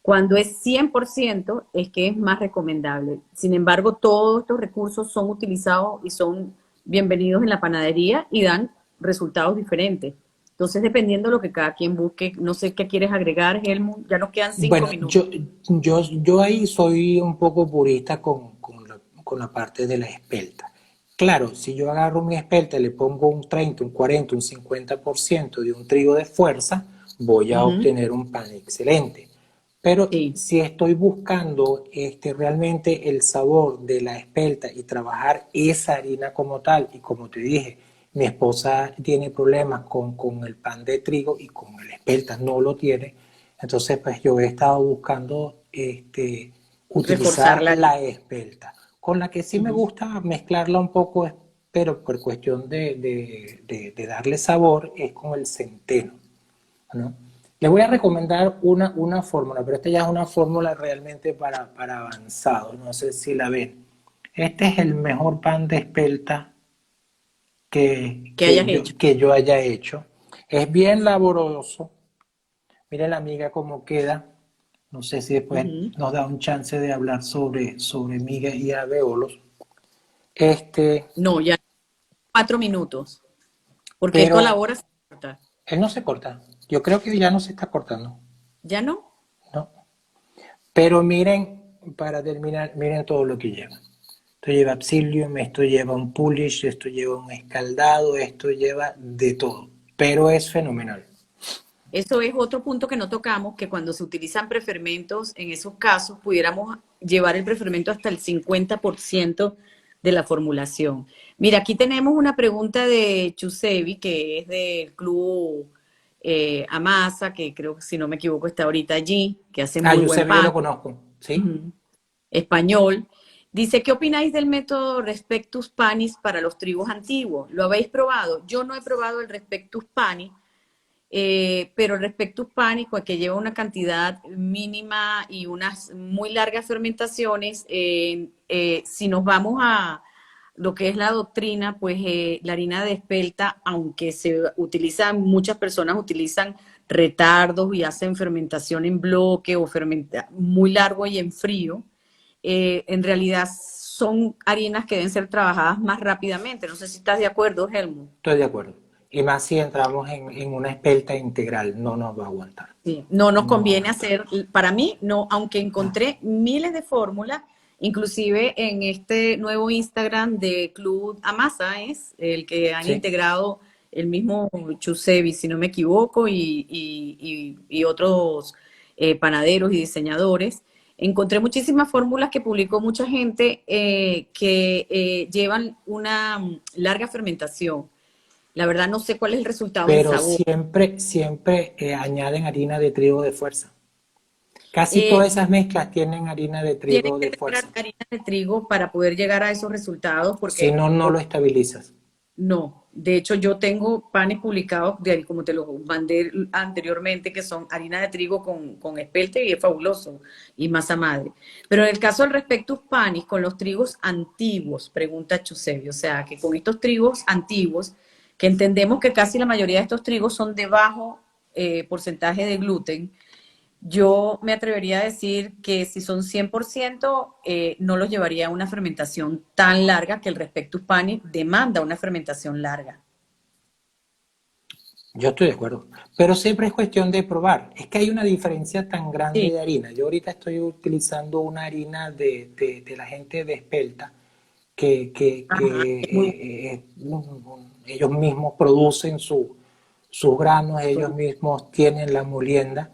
Speaker 1: Cuando es 100% es que es más recomendable. Sin embargo, todos estos recursos son utilizados y son bienvenidos en la panadería y dan resultados diferentes. Entonces, dependiendo de lo que cada quien busque, no sé qué quieres agregar, Helmut, ya nos quedan 5
Speaker 2: Bueno,
Speaker 1: minutos.
Speaker 2: yo ahí soy un poco purista con la parte de la espelta. Claro, si yo agarro mi espelta y le pongo un 30, un 40, un 50% de un trigo de fuerza, voy a obtener un pan excelente. Pero
Speaker 1: Sí.
Speaker 2: si estoy buscando realmente el sabor de la espelta y trabajar esa harina como tal, y como te dije, mi esposa tiene problemas con el pan de trigo y con el espelta no lo tiene, entonces pues yo he estado buscando
Speaker 1: Reforzar
Speaker 2: utilizar
Speaker 1: la harina.
Speaker 2: la espelta, con la que sí me gusta mezclarla un poco, pero por cuestión de darle sabor es con el centeno, ¿no? Le voy a recomendar una fórmula, pero esta ya es una fórmula realmente para avanzados. No sé si la ven. Este es el mejor pan de espelta
Speaker 1: Que hayas hecho.
Speaker 2: que yo haya hecho. Es bien laboroso. Mire la miga cómo queda. No sé si después nos da un chance de hablar sobre miga y alveolos.
Speaker 1: No, ya 4 minutos. Porque esto a la
Speaker 2: Pero
Speaker 1: hora se corta.
Speaker 2: él no se corta. Yo creo que ya no se está cortando.
Speaker 1: ¿Ya no?
Speaker 2: ¿No? Pero miren, para terminar, miren todo lo que lleva. Esto lleva psyllium, esto lleva un pulish, esto lleva un escaldado, esto lleva de todo. Pero es fenomenal.
Speaker 1: Eso es otro punto que no tocamos, que cuando se utilizan prefermentos, en esos casos pudiéramos llevar el prefermento hasta el 50% de la formulación. Mira, aquí tenemos una pregunta de Chusevi, que es del club Amasa, que creo que si no me equivoco está ahorita allí, que hace
Speaker 2: Ah,
Speaker 1: muy buen
Speaker 2: Giuseppe yo
Speaker 1: pan,
Speaker 2: lo conozco, ¿sí?
Speaker 1: español. Dice, ¿qué opináis del método Respectus Panis para los trigos antiguos? ¿Lo habéis probado? Yo no he probado el Respectus Panis, pero el Respectus Pánico, que lleva una cantidad mínima y unas muy largas fermentaciones, si nos vamos a lo que es la doctrina, pues la harina de espelta, aunque se utiliza, muchas personas utilizan retardos y hacen fermentación en bloque o fermenta muy largo y en frío, en realidad son harinas que deben ser trabajadas más rápidamente. No sé si estás de acuerdo, Helmut.
Speaker 2: Estoy de acuerdo. Y más si entramos en una espelta integral, no nos va a aguantar.
Speaker 1: Sí, no nos
Speaker 2: No nos va a
Speaker 1: conviene
Speaker 2: aguantar.
Speaker 1: hacer, para mí, no, aunque encontré miles de fórmulas, inclusive en este nuevo Instagram de Club Amasa, es el que han
Speaker 2: Sí.
Speaker 1: integrado el mismo Chusevi, si no me equivoco, y otros panaderos y diseñadores. Encontré muchísimas fórmulas que publicó mucha gente que llevan una larga fermentación. La verdad no sé cuál es el resultado en
Speaker 2: Pero
Speaker 1: sabor.
Speaker 2: siempre añaden harina de trigo de fuerza. Casi todas
Speaker 1: Eh,
Speaker 2: esas mezclas tienen harina de
Speaker 1: Tienes
Speaker 2: trigo
Speaker 1: que
Speaker 2: de
Speaker 1: tener
Speaker 2: fuerza.
Speaker 1: harina de trigo para poder llegar a esos resultados,
Speaker 2: Si
Speaker 1: porque
Speaker 2: no, no lo estabilizas.
Speaker 1: no. De hecho, yo tengo panes publicados, como te los mandé anteriormente, que son harina de trigo con espelte y es fabuloso, y masa madre. Pero en el caso del respecto panes, con los trigos antiguos, pregunta Chusevio, o sea, que con estos trigos antiguos, que entendemos que casi la mayoría de estos trigos son de bajo porcentaje de gluten, yo me atrevería a decir que si son 100%, no los llevaría a una fermentación tan larga que el Respectus Pani demanda una fermentación larga.
Speaker 2: Yo estoy de acuerdo. Pero siempre es cuestión de probar. Es que hay una diferencia tan grande
Speaker 1: Sí,
Speaker 2: de harina. Yo ahorita estoy utilizando una harina de la gente de Espelta
Speaker 1: ajá, es muy
Speaker 2: ellos mismos producen sus granos, ellos
Speaker 1: bueno.
Speaker 2: mismos tienen la molienda.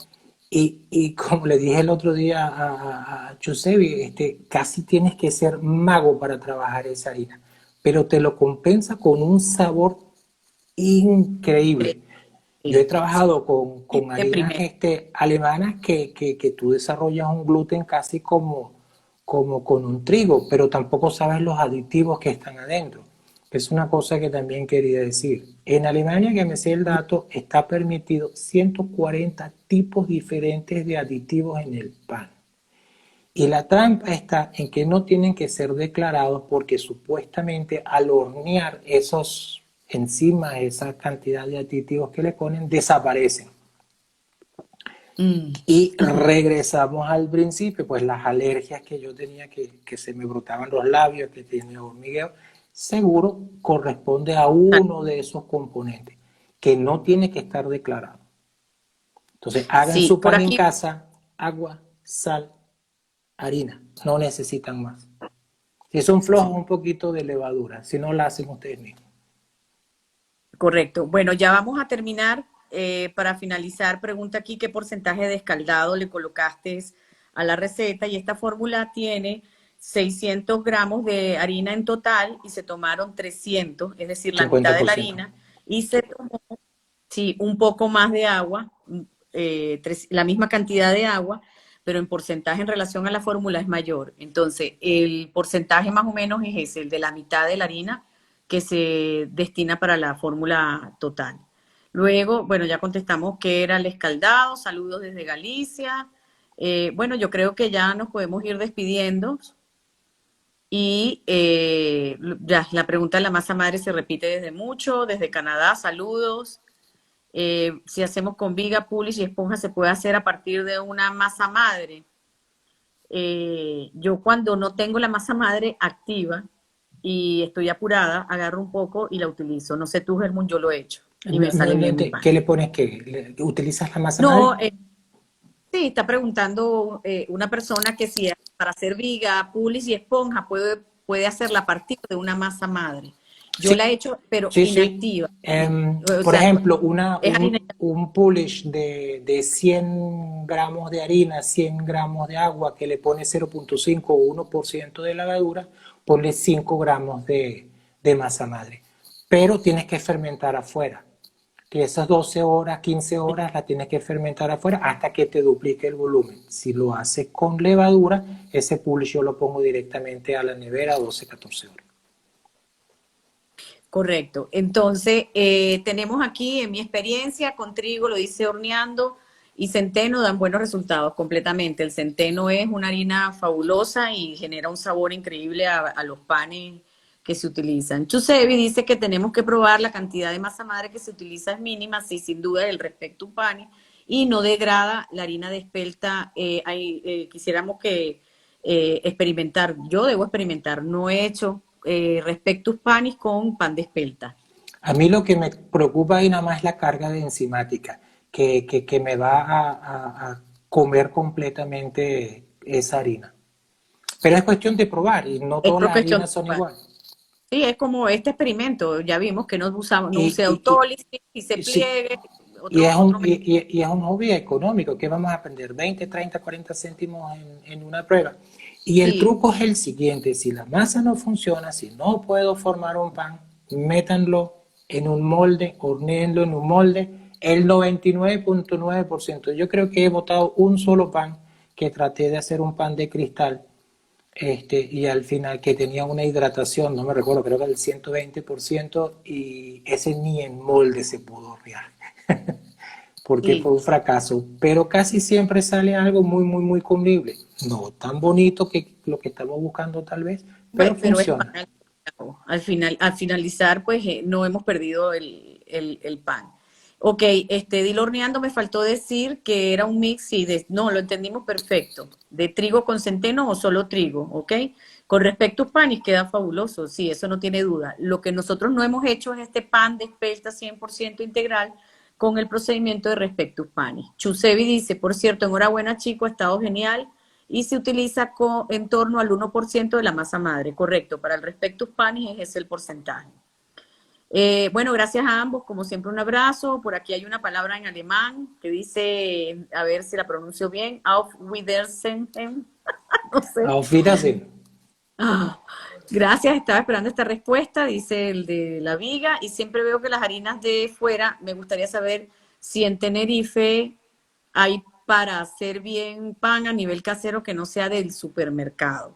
Speaker 2: Y como le dije el otro día a Giuseppe, casi tienes que ser mago para trabajar esa harina, pero te lo compensa con un sabor increíble. Yo he
Speaker 1: Sí,
Speaker 2: trabajado
Speaker 1: sí,
Speaker 2: con
Speaker 1: de
Speaker 2: harinas
Speaker 1: primera.
Speaker 2: alemanas que tú desarrollas un gluten casi como con un trigo, pero tampoco sabes los aditivos que están adentro. Es una cosa que también quería decir. En Alemania, que me sé el dato, está permitido 140 tipos diferentes de aditivos en el pan. Y la trampa está en que no tienen que ser declarados porque supuestamente al hornear esos enzimas, esa cantidad de aditivos que le ponen, desaparecen. Y regresamos al principio, pues las alergias que yo tenía, que se me brotaban los labios, que tenía hormigueo, seguro corresponde a uno de esos componentes, que no tiene que estar declarado. Entonces, hagan
Speaker 1: Sí,
Speaker 2: su
Speaker 1: por
Speaker 2: pan en
Speaker 1: aquí,
Speaker 2: casa, agua, sal, harina, no necesitan más. Si son flojos, un poquito de levadura, si no la hacen ustedes mismos.
Speaker 1: correcto. Bueno, ya vamos a terminar. Para finalizar, pregunta aquí qué porcentaje de escaldado le colocaste a la receta y esta fórmula tiene 600 gramos de harina en total y se tomaron 300, es decir, la mitad de la
Speaker 2: 50%.
Speaker 1: harina y se tomó, sí, un poco más de agua, la misma cantidad de agua, pero en porcentaje en relación a la fórmula es mayor. Entonces, el porcentaje más o menos es ese, el de la mitad de la harina que se destina para la fórmula total. Luego, bueno, ya contestamos que era el escaldado, saludos desde Galicia. Bueno, yo creo que ya nos podemos ir despidiendo y ya la pregunta de la masa madre se repite desde mucho, desde Canadá, saludos. Si hacemos con viga, pulis y esponja, se puede hacer a partir de una masa madre. Yo cuando no tengo la masa madre activa y estoy apurada, agarro un poco y la utilizo. No sé tú, Germán, yo lo he hecho y me sale bien mi pan.
Speaker 2: ¿Qué le pones? ¿Qué? ¿Utilizas la masa madre?
Speaker 1: No, sí, está preguntando una persona que si para hacer viga, pulis y esponja puede hacerla a partir de una masa madre. Yo
Speaker 2: Sí,
Speaker 1: la he hecho, pero
Speaker 2: sí, sí.
Speaker 1: inactiva. O
Speaker 2: Por
Speaker 1: sea,
Speaker 2: ejemplo,
Speaker 1: es harina.
Speaker 2: un pulish de 100 gramos de harina, 100 gramos de agua, que le pone 0,5 o 1% de levadura, ponle 5 gramos de masa madre. Pero tienes que fermentar afuera. Que esas 12 horas, 15 horas la tienes que fermentar afuera hasta que te duplique el volumen. Si lo haces con levadura, ese pulish yo lo pongo directamente a la nevera a 12, 14 horas.
Speaker 1: Correcto. Entonces, tenemos aquí, en mi experiencia, con trigo, lo dice horneando, y centeno dan buenos resultados completamente. El centeno es una harina fabulosa y genera un sabor increíble a los panes que se utilizan. Chusevi dice que tenemos que probar la cantidad de masa madre que se utiliza es mínima, sí, sin duda, el respecto a un pan, y no degrada la harina de espelta. Quisiéramos que experimentar, yo debo experimentar, no he hecho respecto panis con pan de espelta.
Speaker 2: A mí lo que me preocupa ahí nada más es la carga de enzimática, que me va a comer completamente esa harina. Pero es cuestión de probar y no
Speaker 1: Es
Speaker 2: todas
Speaker 1: por
Speaker 2: las
Speaker 1: cuestión de
Speaker 2: harinas son
Speaker 1: probar.
Speaker 2: iguales.
Speaker 1: Sí, es como este experimento, ya vimos que no
Speaker 2: Y,
Speaker 1: use
Speaker 2: y,
Speaker 1: autólisis y se
Speaker 2: y, sí,
Speaker 1: pliegue, otro método.
Speaker 2: y es un hobby económico que vamos a aprender 20, 30, 40 céntimos en una prueba. Y el
Speaker 1: Sí,
Speaker 2: truco es el siguiente, si la masa no funciona, si no puedo formar un pan, métanlo en un molde, hornéenlo en un molde, el 99,9%. Yo creo que he botado un solo pan que traté de hacer un pan de cristal y al final que tenía una hidratación, no me recuerdo, creo que el 120% y ese ni en molde se pudo hornear porque fue
Speaker 1: sí.
Speaker 2: un fracaso, pero casi siempre sale algo muy, muy, muy comible. No tan bonito que lo que estamos buscando tal vez, pero
Speaker 1: Pero es pan
Speaker 2: funciona.
Speaker 1: al final, al finalizar, pues no hemos perdido el pan. Ok, Dilo horneando me faltó decir que era un mix y no, lo entendimos perfecto. De trigo con centeno o solo trigo, ¿ok? Con respecto a panes queda fabuloso, sí, eso no tiene duda. Lo que nosotros no hemos hecho es este pan de espelta 100% integral con el procedimiento de respecto a panes. Chusevi dice, por cierto, enhorabuena chico, ha estado genial y se utiliza en torno al 1% de la masa madre, correcto. Para el respecto panis ese es el porcentaje. Bueno, gracias a ambos, como siempre un abrazo. Por aquí hay una palabra en alemán que dice, a ver si la pronuncio bien, Auf Wiedersehen, no sé.
Speaker 2: Auf Wiedersehen.
Speaker 1: Ah, gracias, estaba esperando esta respuesta, dice el de la viga, y siempre veo que las harinas de fuera, me gustaría saber si en Tenerife hay para hacer bien pan a nivel casero que no sea del supermercado.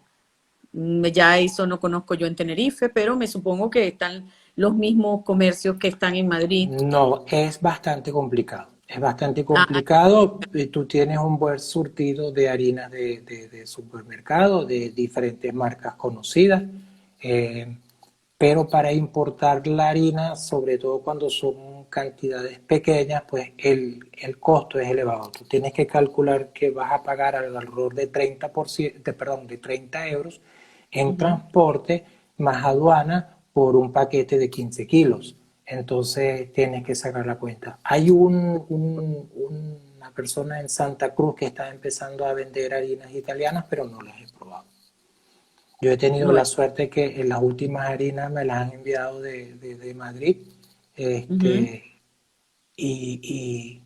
Speaker 1: Ya eso no conozco yo en Tenerife, pero me supongo que están los mismos comercios que están en Madrid.
Speaker 2: No, es bastante complicado. Es bastante
Speaker 1: Ah,
Speaker 2: complicado. Tú tienes un buen surtido de harinas de supermercado, de diferentes marcas conocidas. Eh, pero para importar la harina, sobre todo cuando son cantidades pequeñas, pues el costo es elevado. Tú tienes que calcular que vas a pagar alrededor de 30 euros en transporte más aduana por un paquete de 15 kilos. Entonces tienes que sacar la cuenta. Hay una persona en Santa Cruz que está empezando a vender harinas italianas, pero no las he probado. Yo he tenido la
Speaker 1: Bueno.
Speaker 2: suerte que en las últimas harinas me las han enviado de Madrid,
Speaker 1: Ujú.
Speaker 2: y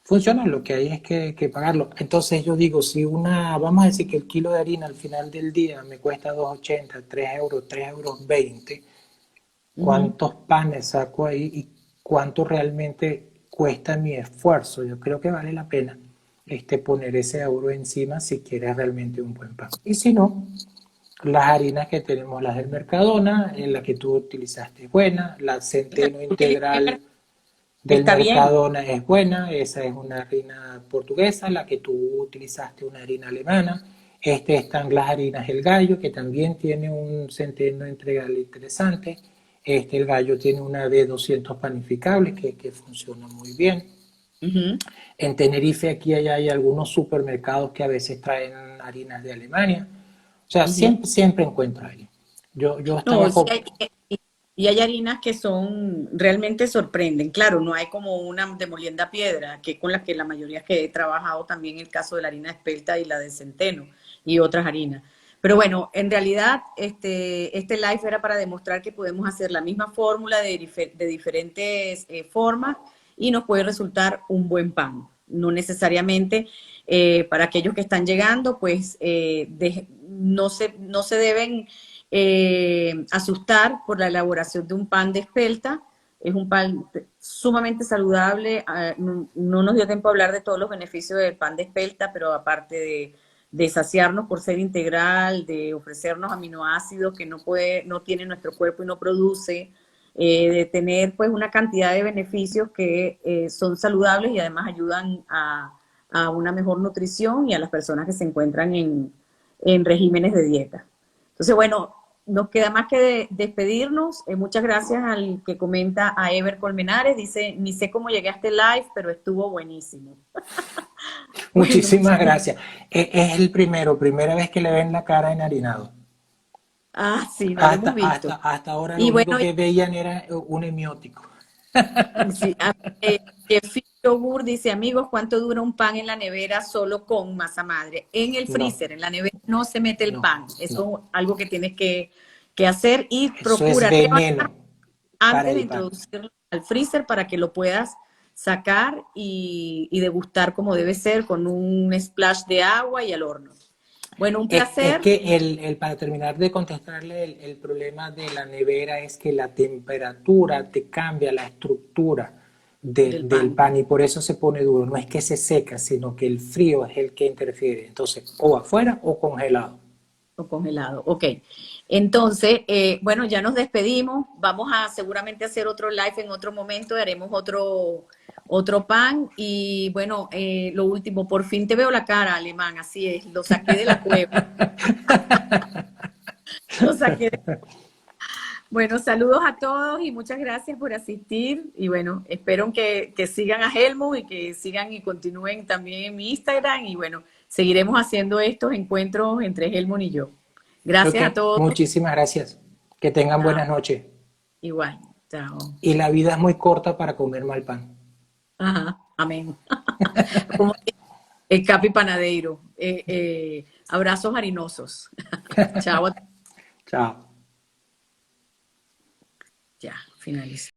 Speaker 2: funciona. Lo que hay es que pagarlo. Entonces yo digo, si vamos a decir que el kilo de harina al final del día me cuesta 2,80, 3 euros, 3,20 euros,
Speaker 1: Ujú.
Speaker 2: ¿cuántos panes saco ahí y cuánto realmente cuesta mi esfuerzo? Yo creo que vale la pena poner ese euro encima si quieres realmente un buen pan. Y si no, las harinas que tenemos, las del Mercadona, en la que tú utilizaste es buena, la Centeno Integral del
Speaker 1: Está bien.
Speaker 2: Mercadona es buena, esa es una harina portuguesa, la que tú utilizaste una harina alemana. Están las harinas El Gallo, que también tiene un Centeno Integral interesante. El Gallo tiene una de 200 panificables que funciona muy bien.
Speaker 1: Ujú.
Speaker 2: En Tenerife aquí hay algunos supermercados que a veces traen harinas de Alemania. O sea,
Speaker 1: Ujú.
Speaker 2: siempre encuentro ahí. Yo
Speaker 1: No,
Speaker 2: estaba
Speaker 1: sí
Speaker 2: con...
Speaker 1: y hay harinas que son, realmente sorprenden. Claro, no hay como una de molienda piedra, que con las que la mayoría que he trabajado también el caso de la harina espelta y la de centeno y otras harinas. Pero bueno, en realidad este live era para demostrar que podemos hacer la misma fórmula de diferentes formas y nos puede resultar un buen pan. No necesariamente para aquellos que están llegando, pues no se deben asustar por la elaboración de un pan de espelta. Es un pan sumamente saludable. No nos dio tiempo a hablar de todos los beneficios del pan de espelta, pero aparte de saciarnos por ser integral, de ofrecernos aminoácidos que no tiene nuestro cuerpo y no produce, de tener pues una cantidad de beneficios que son saludables y además ayudan a una mejor nutrición y a las personas que se encuentran en regímenes de dieta. Entonces, bueno, nos queda más que despedirnos. Muchas gracias al que comenta, a Ever Colmenares. Dice, ni sé cómo llegué a este live, pero estuvo buenísimo. Bueno,
Speaker 2: Muchísimas gracias. Es el primera vez que le ven la cara enharinado.
Speaker 1: sí, no lo hemos visto.
Speaker 2: Hasta ahora lo
Speaker 1: Y
Speaker 2: único
Speaker 1: bueno,
Speaker 2: que veían era un hemiótico.
Speaker 1: sí, Jeffy Yogur dice, amigos, ¿cuánto dura un pan en la nevera solo con masa madre? En el
Speaker 2: No,
Speaker 1: freezer, en la nevera no se mete el
Speaker 2: no,
Speaker 1: pan.
Speaker 2: no.
Speaker 1: Eso es algo que tienes que hacer y
Speaker 2: Eso es
Speaker 1: procura
Speaker 2: veneno para
Speaker 1: antes de
Speaker 2: el pan.
Speaker 1: introducirlo al freezer para que lo puedas sacar y degustar como debe ser, con un splash de agua y al horno. Bueno, un
Speaker 2: Es
Speaker 1: placer.
Speaker 2: que para terminar de contestarle, el problema de la nevera es que la temperatura te cambia la estructura
Speaker 1: Del
Speaker 2: del
Speaker 1: pan
Speaker 2: pan y por eso se pone duro. No es que se seca, sino que el frío es el que interfiere. Entonces, o afuera o congelado.
Speaker 1: o congelado. Ok. Entonces, bueno, ya nos despedimos. Vamos a seguramente hacer otro live en otro momento. Haremos otro pan. Y bueno, lo último, por fin te veo la cara, Alemán. Así es, lo saqué de la cueva. Lo saqué de Bueno, saludos a todos y muchas gracias por asistir. Y bueno, espero que sigan a Helmut y que sigan y continúen también en mi Instagram. Y bueno, seguiremos haciendo estos encuentros entre Helmut y yo.
Speaker 2: Ok,
Speaker 1: Gracias a todos.
Speaker 2: muchísimas gracias. Que tengan
Speaker 1: Chao.
Speaker 2: buenas noches.
Speaker 1: Igual. Chao.
Speaker 2: Y la vida es muy corta para comer mal pan.
Speaker 1: Ajá. Amén. Como el Capi Panadeiro. Abrazos harinosos. Chao.
Speaker 2: Chao.
Speaker 1: Ya, finaliza.